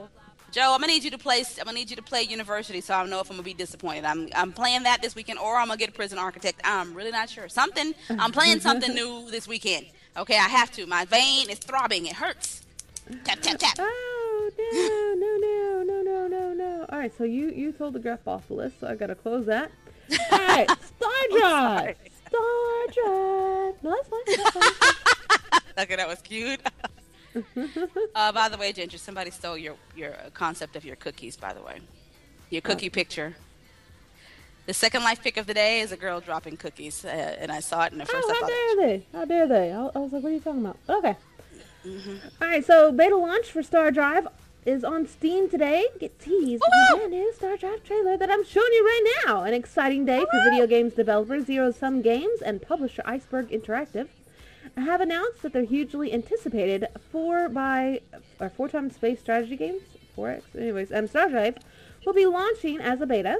Joe, I'm gonna need you to play. I'm gonna need you to play University, so I don't know if I'm gonna be disappointed. I'm playing that this weekend, or I'm gonna get a Prison Architect. I'm really not sure. Something. I'm playing something new this weekend. Okay, I have to. My vein is throbbing. It hurts. Tap tap tap. Oh no, no, no, no, no, no, no. All right, so you told the graph off the list, so I gotta close that. All right, Star Drive. Star Drive. No, that's fine. That's fine. Okay, that was cute. By the way, Ginger, somebody stole your concept of your cookies. By the way, your cookie picture. The second life pick of the day is a girl dropping cookies, and I saw it, and at first I How thought, dare they? How dare they? I was like, what are you talking about? Okay. All right, so beta launch for Star Drive is on Steam today. Get teased with the brand new Star Drive trailer that I'm showing you right now. An exciting day for video games developer Zero Sum Games and publisher Iceberg Interactive have announced that their hugely anticipated 4x space strategy games, 4X, anyways, Star Drive will be launching as a beta.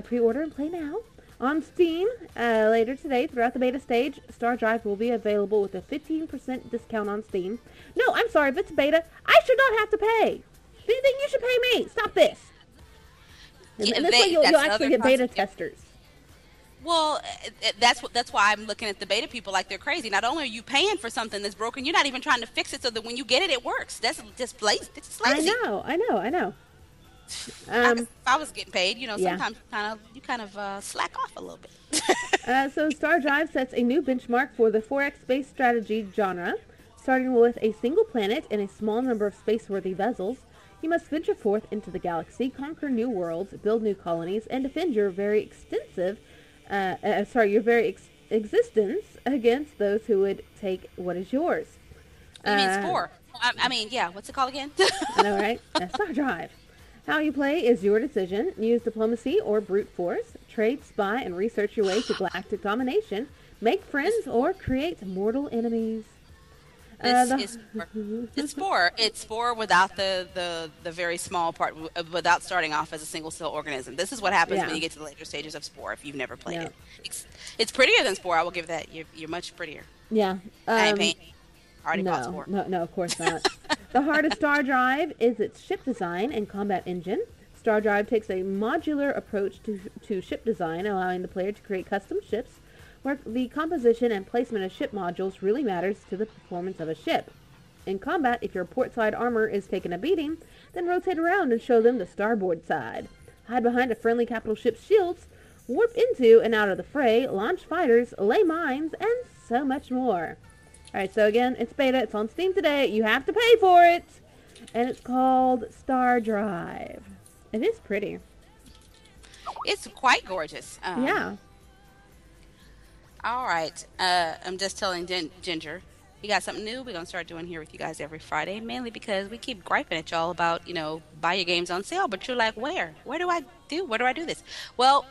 Pre-order and play now. On Steam, later today, throughout the beta stage, Star Drive will be available with a 15% discount on Steam. No, I'm sorry, if it's beta, I should not have to pay. Do you think you should pay me? Stop this. And this way you'll actually get beta testers. well, that's why I'm looking at the beta people like they're crazy. Not only are you paying for something that's broken, you're not even trying to fix it so that when you get it, it works. That's just lazy. It's just lazy. I know. If I was getting paid, Yeah. sometimes you kind of slack off a little bit. So Star Drive sets a new benchmark for the 4X space strategy genre. Starting with a single planet and a small number of space-worthy vessels, you must venture forth into the galaxy, conquer new worlds, build new colonies, and defend your very existence against those who would take what is yours. You mean Spore? I mean, yeah. What's it called again? I know, right? Star Drive. How you play is your decision. Use diplomacy or brute force. Trade, spy, and research your way to galactic domination. Make friends or create mortal enemies. It's Spore. It's Spore without the very small part, without starting off as a single cell organism. This is what happens when you get to the later stages of Spore. If you've never played it, it's prettier than Spore. I will give that. You're much prettier. Yeah. I ain't paying. Already bought Spore. No, of course not. The heart of Star Drive is its ship design and combat engine. Star Drive takes a modular approach to ship design, allowing the player to create custom ships where the composition and placement of ship modules really matters to the performance of a ship. In combat, if your port side armor is taking a beating, then rotate around and show them the starboard side. Hide behind a friendly capital ship's shields, warp into and out of the fray, launch fighters, lay mines, and so much more. Alright, so again, it's beta. It's on Steam today. You have to pay for it. And it's called Star Drive. It is pretty. It's quite gorgeous. Yeah. All right. I'm just telling Ginger, we got something new we're going to start doing here with you guys every Friday, mainly because we keep griping at y'all about, buy your games on sale, but you're like, where? Where do I do this? Well,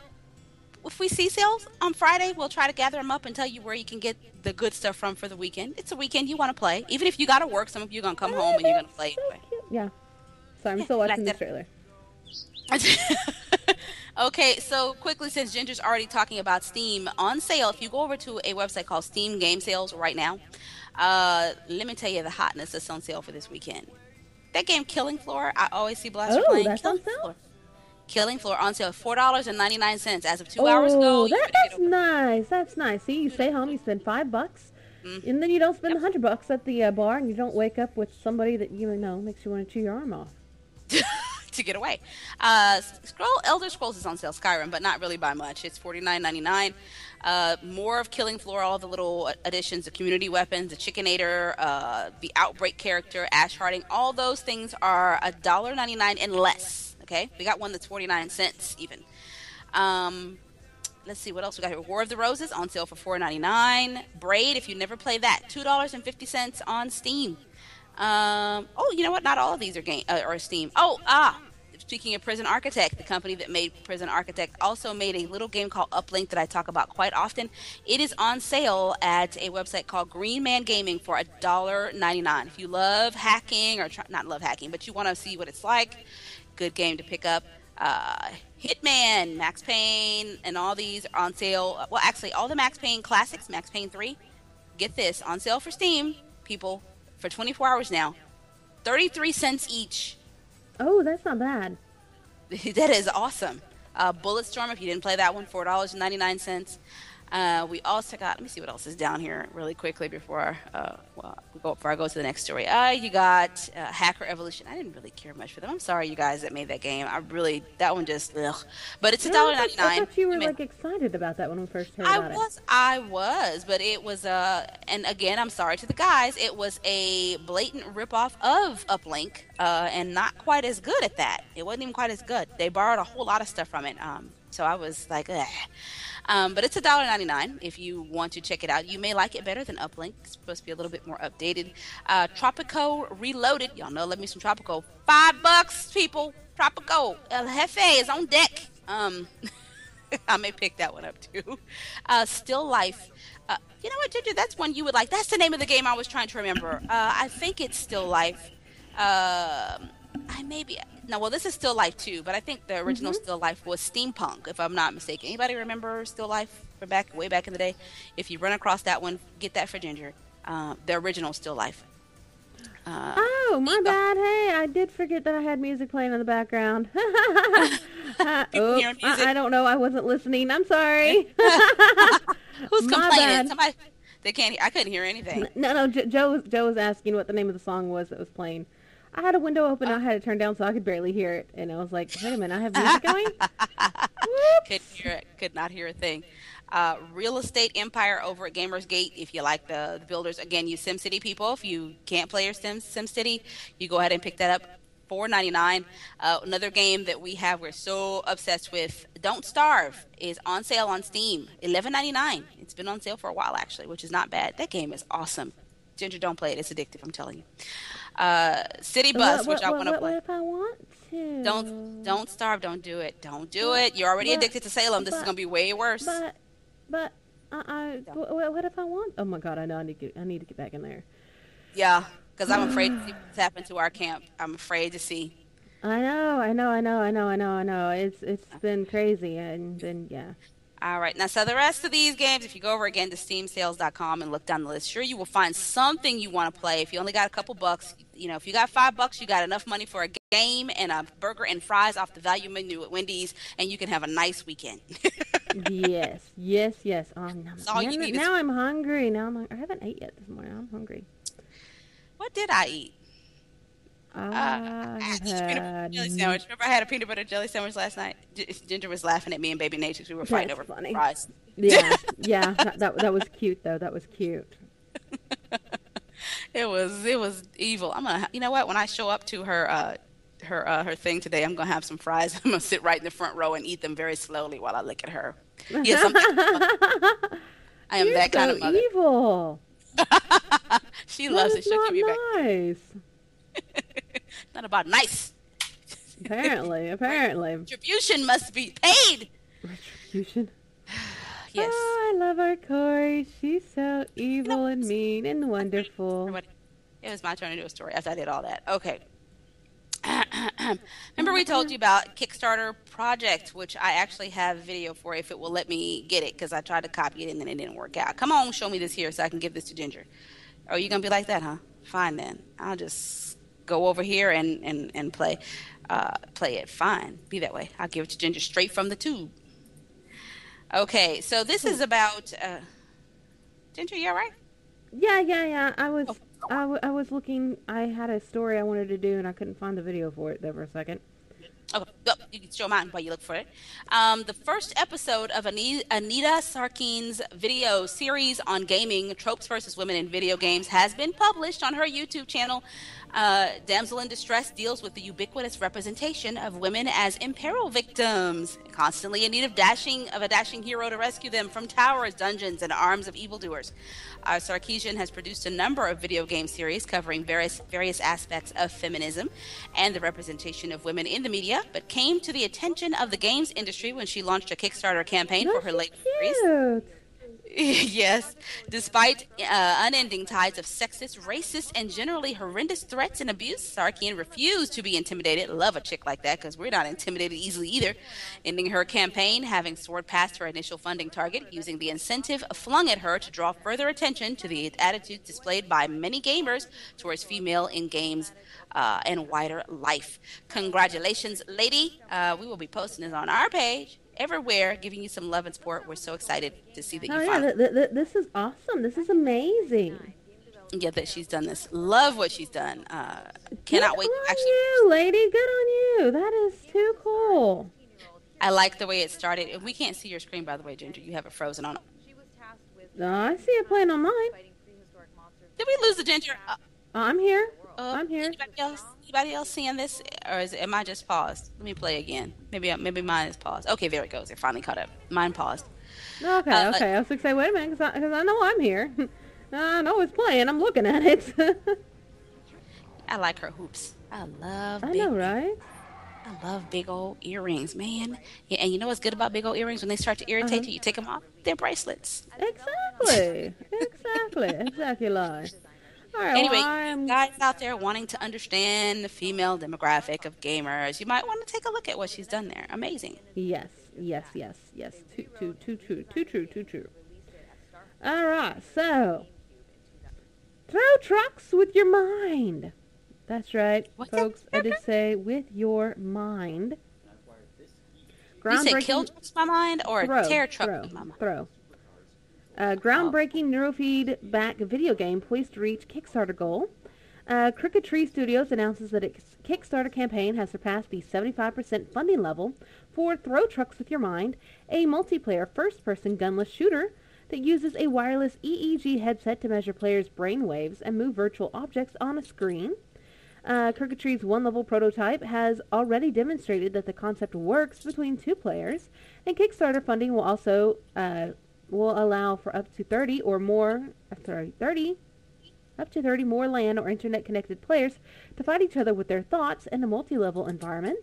if we see sales on Friday, we'll try to gather them up and tell you where you can get the good stuff from for the weekend. It's a weekend you want to play. Even if you got to work, some of you are going to come home and you're going to play. So cute. Yeah. Sorry, I'm still watching this trailer. Okay, so quickly, since Ginger's already talking about Steam, on sale, if you go over to a website called Steam Game Sales right now, let me tell you the hotness that's on sale for this weekend. That game Killing Floor, I always see Blaster playing. That's Killing on sale? Floor. Killing Floor on sale, $4.99 as of 2 hours ago. That's nice. That's nice. See, you stay home, you spend $5, and then you don't spend $100 at the bar, and you don't wake up with somebody that makes you want to chew your arm off. to get away. Elder Scrolls is on sale. Skyrim, but not really by much. It's $49.99. More of Killing Floor, all the little additions, the community weapons, the Chickenator, the Outbreak character, Ash Harding. All those things are $1.99 and less. Okay, we got one that's 49 cents even. Let's see what else we got here. War of the Roses on sale for $4.99. Braid, if you never play that, $2.50 on Steam. Oh, you know what? Not all of these are Steam. Speaking of Prison Architect, the company that made Prison Architect also made a little game called Uplink that I talk about quite often. It is on sale at a website called Green Man Gaming for $1.99. If you love hacking, or not love hacking, but you want to see what it's like, good game to pick up. Hitman, Max Payne, and all these are on sale. Well, actually, all the Max Payne classics, Max Payne 3, get this, on sale for Steam, people, for 24 hours now. 33 cents each. Oh, that's not bad. That is awesome. Bulletstorm, if you didn't play that one, $4.99. We also got, let me see what else is down here really quickly before I go to the next story. You got Hacker Evolution. I didn't really care much for them. I'm sorry, you guys that made that game. That one just, ugh. But it's $1.99. I thought you were excited about that when we first heard about it. I was, but it was and again, I'm sorry to the guys. It was a blatant ripoff of Uplink, and not quite as good at that. It wasn't even quite as good. They borrowed a whole lot of stuff from it. So I was like, ugh. But it's $1.99 if you want to check it out. You may like it better than Uplink. It's supposed to be a little bit more updated. Tropico Reloaded. Y'all know, love me some Tropico. $5, people. Tropico. El Jefe is on deck. I may pick that one up too. Still Life. You know what, Ginger? That's one you would like. That's the name of the game I was trying to remember. I think it's Still Life. This is Still Life 2, but I think the original Still Life was Steampunk, if I'm not mistaken. Anybody remember Still Life from way back in the day? If you run across that one, get that for Ginger. The original Still Life. My bad. Hey, I did forget that I had music playing in the background. I don't know. I wasn't listening. I'm sorry. Who's complaining? Somebody. They can't. I couldn't hear anything. No. Joe was asking what the name of the song was that was playing. I had a window open. I had it turned down so I could barely hear it, and I was like, "Wait a minute, I have music going." Couldn't hear it. Could not hear a thing. Real Estate Empire over at Gamersgate. If you like the builders, again, you SimCity people. If you can't play your SimCity, you go ahead and pick that up. $4.99. Another game that we're so obsessed with, Don't Starve, is on sale on Steam. $11.99. It's been on sale for a while actually, which is not bad. That game is awesome. Ginger, don't play it. It's addictive. I'm telling you. City Bus, which I want to play. What if I want to? Don't starve. Don't do it. Don't do it. You're already addicted to Salem. This is going to be way worse. What if I want? Oh my God! I know. I need to get back in there. Yeah, because I'm afraid to see what's happened to our camp. I'm afraid to see. I know. It's been crazy, and then yeah. All right. Now, so the rest of these games, if you go over again to steamsales.com and look down the list, sure, you will find something you want to play. If you only got a couple bucks, if you got $5, you got enough money for a game and a burger and fries off the value menu at Wendy's, and you can have a nice weekend. Yes. Oh, now I'm hungry. I haven't ate yet this morning. I'm hungry. What did I eat? I had a peanut butter jelly sandwich. Remember I had a peanut butter jelly sandwich last night? Ginger was laughing at me and Baby Nate because we were fighting over fries. Yeah. That was cute though. That was cute. It was evil. You know what? When I show up to her thing today, I'm gonna have some fries. I'm gonna sit right in the front row and eat them very slowly while I look at her. Yes, I am that kind of mother. Evil. She loves it. She'll give me back. Nice. Not about nice. Apparently. Retribution must be paid. Retribution? Yes. Oh, I love our Cori. She's so evil and mean and wonderful. It was my turn to do a story after I did all that. Okay. Remember we told you about Kickstarter project, which I actually have video for if it will let me get it, because I tried to copy it and then it didn't work out. Come on, show me this here so I can give this to Ginger. Oh, you going to be like that, huh? Fine then. I'll just go over here and play it. Fine. Be that way. I'll give it to Ginger straight from the tube. Okay, so this is about Ginger, you all right? Yeah. I was looking. I had a story I wanted to do, and I couldn't find the video for it there for a second. Okay, oh, you can show mine while you look for it. The first episode of Anita Sarkeesian's video series on gaming, Tropes versus Women in Video Games, has been published on her YouTube channel. Damsel in Distress deals with the ubiquitous representation of women as imperil victims, constantly in need of a dashing hero to rescue them from towers, dungeons, and arms of evildoers. Sarkeesian has produced a number of video game series covering various aspects of feminism and the representation of women in the media, but came to the attention of the games industry when she launched a Kickstarter campaign for That's her so latest series. cute. Yes, despite unending tides of sexist, racist, and generally horrendous threats and abuse, Sarkian refused to be intimidated. Love a chick like that because we're not intimidated easily either. Ending her campaign, having soared past her initial funding target, using the incentive flung at her to draw further attention to the attitudes displayed by many gamers towards female in games and wider life. Congratulations, lady. We will be posting this on our page everywhere, giving you some love and support. We're so excited to see that Oh you yeah, finally, this is awesome. This is amazing. yeah, that she's done this. Love what she's done. Good Cannot wait. on Actually, you, lady. Good on you. That is too cool. I like the way it started. If we can't see your screen, by the way, Ginger, you have it frozen on. No, I see it playing on mine. Did we lose the Ginger? I'm here. I'm here. Anybody else seeing this, or am I just paused? Let me play again. Maybe mine is paused. Okay, there it goes. It finally caught up. Mine paused. Okay, okay. I was going to say, wait a minute, because I know I'm here. I know it's playing. I'm looking at it. I like her hoops. I know, right? I love big old earrings, man. Yeah, and you know what's good about big old earrings? When they start to irritate you, you take them off. They're bracelets. Exactly. Exactly like. All right, Anyway, well, guys out there wanting to understand the female demographic of gamers, you might want to take a look at what she's done there. Amazing. Yes. Too true. All right, so throw trucks with your mind. That's right, What's folks. that? I did say with your mind. You said kill trucks with my mind or tear truck with my mind? Throw. Groundbreaking neurofeedback video game poised to reach Kickstarter goal. Crooked Tree Studios announces that its Kickstarter campaign has surpassed the 75% funding level for Throw Trucks with Your Mind, a multiplayer first-person gunless shooter that uses a wireless EEG headset to measure players' brain waves and move virtual objects on a screen. Crooked Tree's one-level prototype has already demonstrated that the concept works between two players, and Kickstarter funding will also will allow for up to 30 more LAN or internet-connected players to fight each other with their thoughts in a multi-level environment.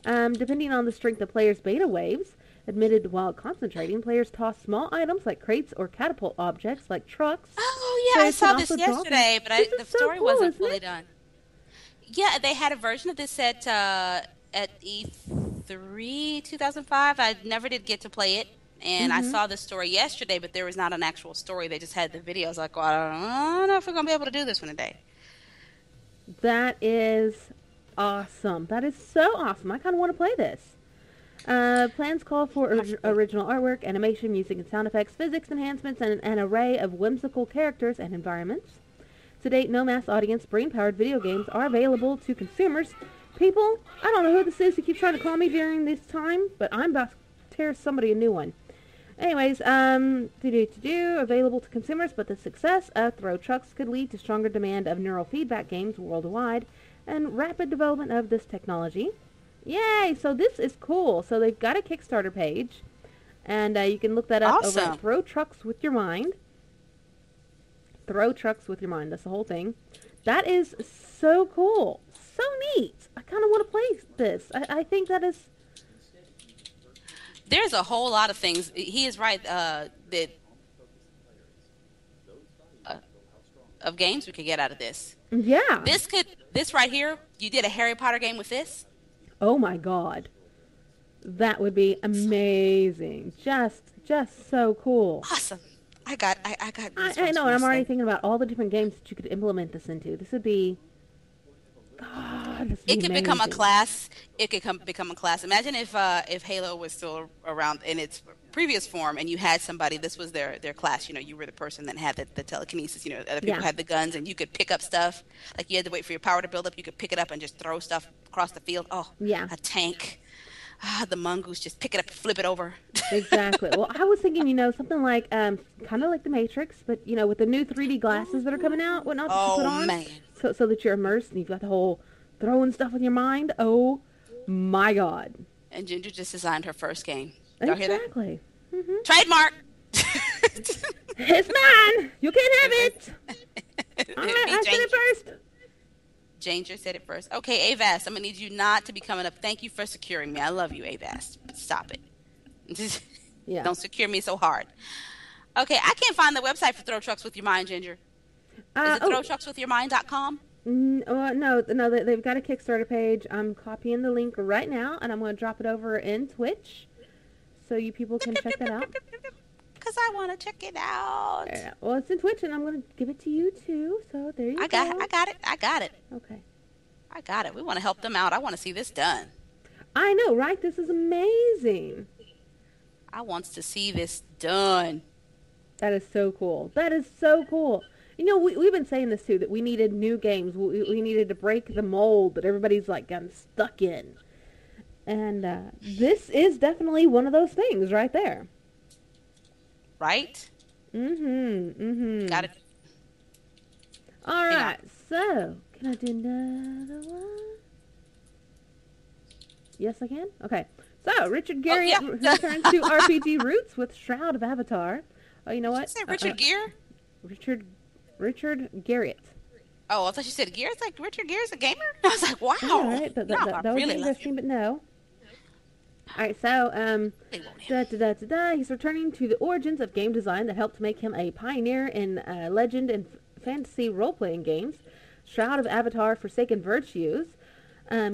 Depending on the strength of players' beta waves, admitted while concentrating, players toss small items like crates or catapult objects like trucks. Oh, yeah, I saw this yesterday, but the story wasn't fully done. Yeah, they had a version of this at E3 2005. I never did get to play it. And I saw the story yesterday, but there was not an actual story. They just had the video. I was like, well, I don't know if we're going to be able to do this one today. That is awesome. That is so awesome. I kind of want to play this. Plans call for original artwork, animation, music and sound effects, physics enhancements, and an array of whimsical characters and environments. To date, no mass audience brain-powered video games are available to consumers. People, I don't know who this is who keeps trying to call me during this time, but I'm about to tear somebody a new one. Anyways, available to consumers, but the success of Throw Trucks could lead to stronger demand of neural feedback games worldwide and rapid development of this technology. Yay! So this is cool. So they've got a Kickstarter page, and you can look that up over at Throw Trucks with Your Mind. Throw Trucks with Your Mind. That's the whole thing. That is so cool. So neat. I kind of want to play this. I think that is... There's a whole lot of things. He is right that of games we could get out of this. Yeah. This right here, you did a Harry Potter game with this? Oh my God. That would be amazing. Just so cool. Awesome. I know, and I'm already thinking about all the different games that you could implement this into. This would be... God, this would It be could become a amazing. class. It could become a class. Imagine if Halo was still around in its previous form, and you had somebody. This was their class. You know, you were the person that had the telekinesis. You know, other people Yeah, had the guns, and you could pick up stuff. Like you had to wait for your power to build up. You could pick it up and just throw stuff across the field. Oh, yeah, a tank. Ah, the mongoose. Just pick it up and flip it over. exactly. Well, I was thinking, something like, kind of like the Matrix, but with the new 3D glasses that are coming out, whatnot that you put Oh on, man. so that you're immersed and you've got the whole throwing stuff with your mind. Oh my God! And Ginger just designed her first game. Y'all hear that? Exactly. Trademark. It's mine. You can't have it. I said Ginger. it first. Ginger said it first. Okay, Avast, I'm gonna need you not to be coming up. Thank you for securing me. I love you, Avast. Stop it. Yeah. Don't secure me so hard. Okay, I can't find the website for Throw Trucks with Your Mind, Ginger. Is it throwtruckswithyourmind.com? No, they've got a Kickstarter page. I'm copying the link right now, and I'm going to drop it over in Twitch, so you people can check that out. Because I want to check it out. Well, it's in Twitch, and I'm going to give it to you, too, so there you go. I got it. Okay. I got it. We want to help them out. I want to see this done. I know, right? This is amazing. I wants to see this done. That is so cool. That is so cool. We've been saying this, too, that we needed new games. We needed to break the mold that everybody's, gotten stuck in. And this is definitely one of those things right there. Right? Got it. All right, so can I do another one? Yes, I can. Okay. So Richard Garriott returns to RPG roots with Shroud of Avatar. Oh, you know what? Did you say Richard Gere? Richard Garriott. Oh, I thought you said Gere. It's like Richard Gere's a gamer. I was like, wow. All right, that was really interesting, but no. All right, so he's returning to the origins of game design that helped make him a pioneer in legend and fantasy role-playing games. Shroud of Avatar: Forsaken Virtues.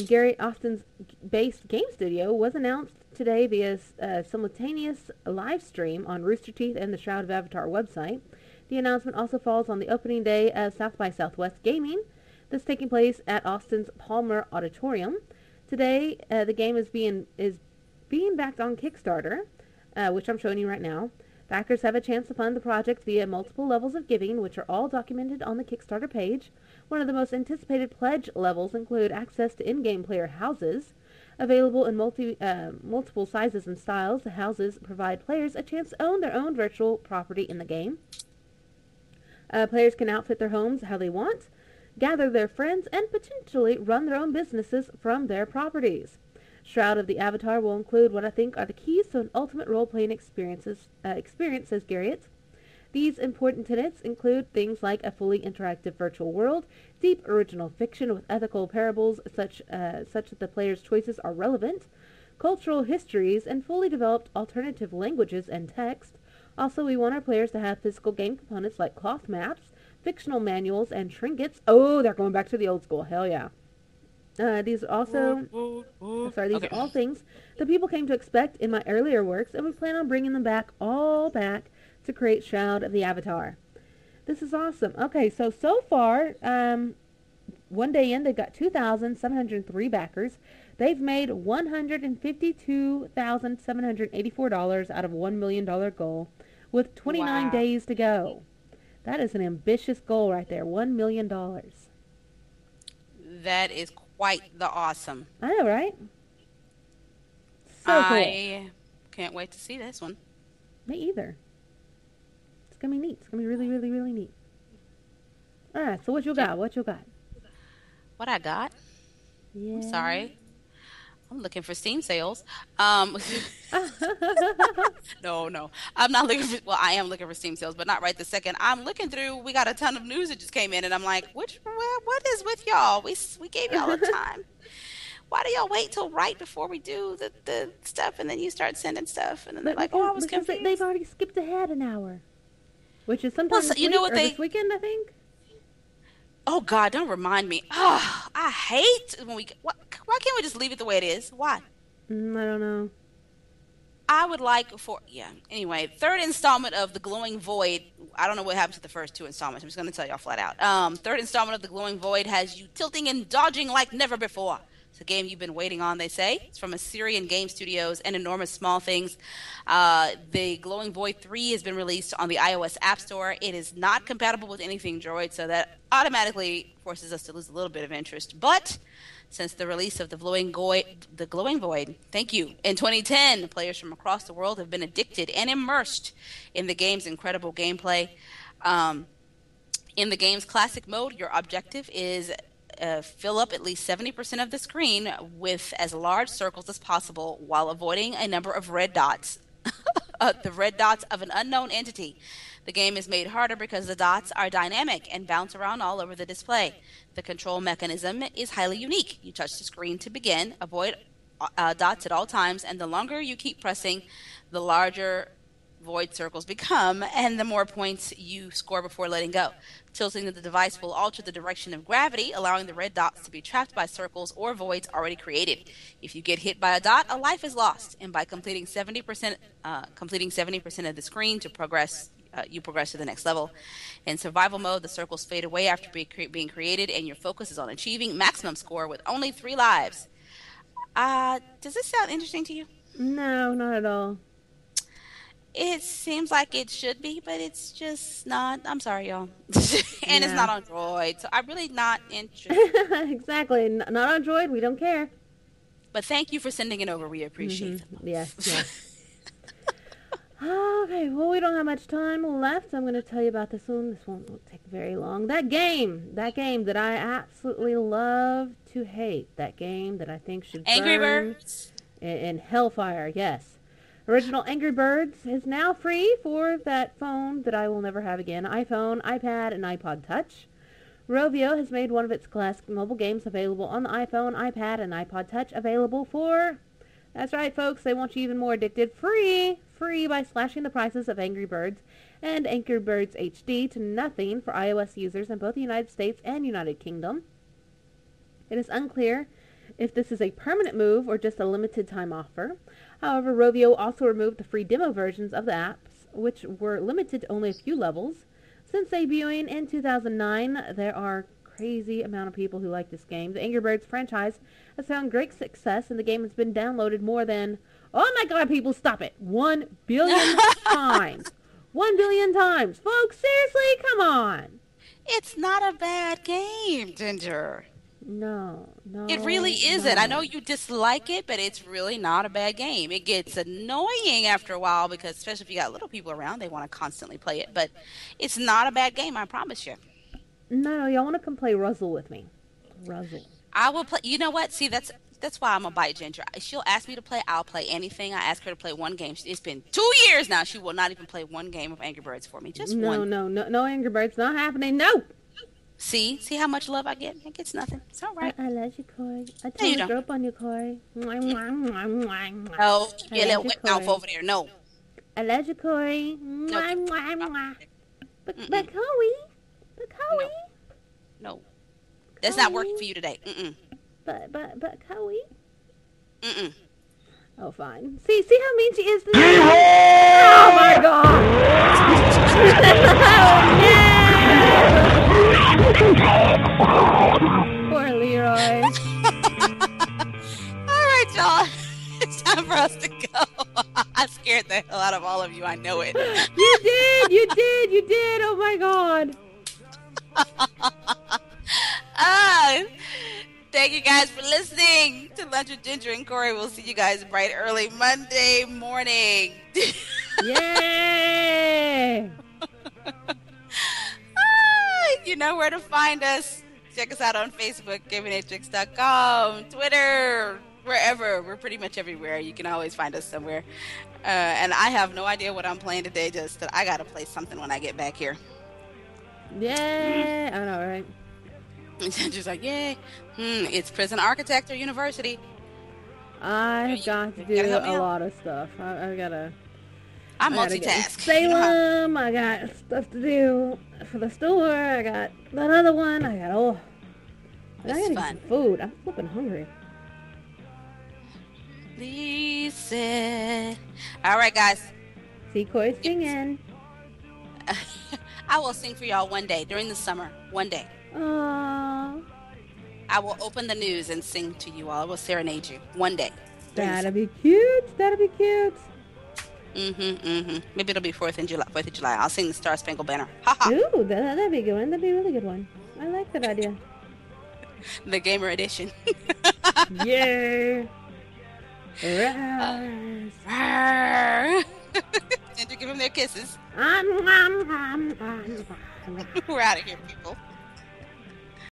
Gary Austin's based game studio was announced today via simultaneous live stream on Rooster Teeth and the Shroud of Avatar website. The announcement also falls on the opening day of South by Southwest Gaming. This taking place at Austin's Palmer Auditorium. Today, the game is being backed on Kickstarter, which I'm showing you right now. Backers have a chance to fund the project via multiple levels of giving, which are all documented on the Kickstarter page. One of the most anticipated pledge levels include access to in-game player houses. Available in multiple sizes and styles, the houses provide players a chance to own their own virtual property in the game. Players can outfit their homes how they want, gather their friends, and potentially run their own businesses from their properties. Shroud of the Avatar will include what I think are the keys to an ultimate role-playing experience, says Garriott. These important tenets include things like a fully interactive virtual world, deep original fiction with ethical parables such that the player's choices are relevant, cultural histories, and fully developed alternative languages and text. Also, we want our players to have physical game components like cloth maps, fictional manuals, and trinkets. Oh, they're going back to the old school. Hell yeah. These are all things that people came to expect in my earlier works, and we plan on bringing them all back to create Shroud of the Avatar. This is awesome. Okay, so far, one day in, they've got 2,703 backers. They've made $152,784 out of $1 million goal, with 29 days to go. That is an ambitious goal right there, $1 million. That is quite the awesome. I know, right? So I can't wait to see this one. Me either. It's going to be neat. It's going to be really, really, really neat. All right, so what you got? What I got? Yeah. I'm sorry. I'm looking for Steam sales. No. I'm not looking for, well, I am looking for Steam sales, but not right this second. I'm looking through, we got a ton of news that just came in, and I'm like, what is with y'all? We gave y'all a time. Why do y'all wait till right before we do the stuff, and then you start sending stuff, and then they're like, I was confused. They've already skipped ahead an hour, which is sometimes this weekend, I think. Oh, God, don't remind me. Oh, I hate when why can't we just leave it the way it is? Why? I don't know. I would like Anyway, third installment of The Glowing Void. I don't know what happened to the first two installments. I'm just going to tell y'all flat out. Third installment of The Glowing Void has you tilting and dodging like never before. It's a game you've been waiting on, they say. It's from Assyrian Game Studios and Enormous Small Things. The Glowing Void 3 has been released on the iOS App Store. It is not compatible with anything Droid, so that automatically forces us to lose a little bit of interest. But since the release of the Glowing Void, thank you, in 2010, players from across the world have been addicted and immersed in the game's incredible gameplay. In the game's classic mode, your objective is fill up at least 70% of the screen with as large circles as possible while avoiding a number of red dots, the red dots of an unknown entity. The game is made harder because the dots are dynamic and bounce around all over the display. The control mechanism is highly unique. You touch the screen to begin, avoid dots at all times, and the longer you keep pressing, the larger void circles become, and the more points you score before letting go. Tilting the device will alter the direction of gravity, allowing the red dots to be trapped by circles or voids already created. If you get hit by a dot, a life is lost, and by completing 70% of the screen to progress, you progress to the next level. In survival mode, the circles fade away after being created, and your focus is on achieving maximum score with only 3 lives. Does this sound interesting to you? No, not at all. It seems like it should be, but it's just not. I'm sorry, y'all. And it's not on Droid, so I'm really not interested. Exactly. Not on Droid. We don't care. But thank you for sending it over. We appreciate it. Yes. Okay, well, we don't have much time left. I'm going to tell you about this one. This won't take very long. That game that I absolutely love to hate. That game that I think should Angry burn Birds in hellfire. Yes. Original Angry Birds is now free for that phone that I will never have again. iPhone, iPad, and iPod Touch. Rovio has made one of its classic mobile games available on the iPhone, iPad, and iPod Touch, available for, that's right, folks, they want you even more addicted, free by slashing the prices of Angry Birds and Angry Birds HD to nothing for iOS users in both the United States and United Kingdom. It is unclear if this is a permanent move or just a limited time offer. However, Rovio also removed the free demo versions of the apps, which were limited to only a few levels. Since debuting in 2009, there are crazy amount of people who like this game. The Angry Birds franchise has found great success, and the game has been downloaded more than, oh my god, people, stop it, 1 billion times. 1 billion times. Folks, seriously, come on. It's not a bad game, Ginger. No. It really isn't. No. I know you dislike it, but it's really not a bad game. It gets annoying after a while because, especially if you got little people around, they want to constantly play it. But it's not a bad game, I promise you. No, y'all want to come play Ruzzle with me. Ruzzle. I will play. You know what? See, that's why I'm a bite Ginger. She'll ask me to play. I'll play anything. I ask her to play one game. It's been 2 years now. She will not even play one game of Angry Birds for me. Just one. No Angry Birds. Not happening. No. See how much love I get? It gets nothing. It's all right. I love you, Cori. I totally grew up on you, Cori. No, you little wet mouth over there. No. I love you, Cori. But Cori. No. That's not working for you today. But Cori. Mm-mm. Oh, fine. See how mean she is to me? Oh, my God. Oh, no. Poor Leroy. All right, y'all. It's time for us to go. I scared the hell out of all of you. I know it. You did. Oh, my God. Thank you guys for listening to Lunch with Ginger and Cori. We'll see you guys bright early Monday morning. Yay! You know where to find us. Check us out on Facebook, GamingMatrix.com, Twitter, wherever. We're pretty much everywhere. You can always find us somewhere. And I have no idea what I'm playing today, just that I got to play something when I get back here. Yay! I know, right? And Ginger's like, yay. It's Prison Architecture University. I've got to do a lot of stuff. I gotta multitask. Salem. I got stuff to do for the store. I got that other one. I gotta get some food. I'm flipping hungry. Listen. All right, guys. See Corey singing. I will sing for y'all one day during the summer. One day. Aww. I will open the news and sing to you all. I will serenade you one day. That'll be cute. That'll be cute. Maybe it'll be 4th of July. I'll sing the Star Spangled Banner. Ha ha. Ooh, that'd be a good one. That'd be a really good one. I like that idea. The gamer edition. Yay. Ginger, give them their kisses. Nom, nom, nom, nom, nom. We're out of here, people.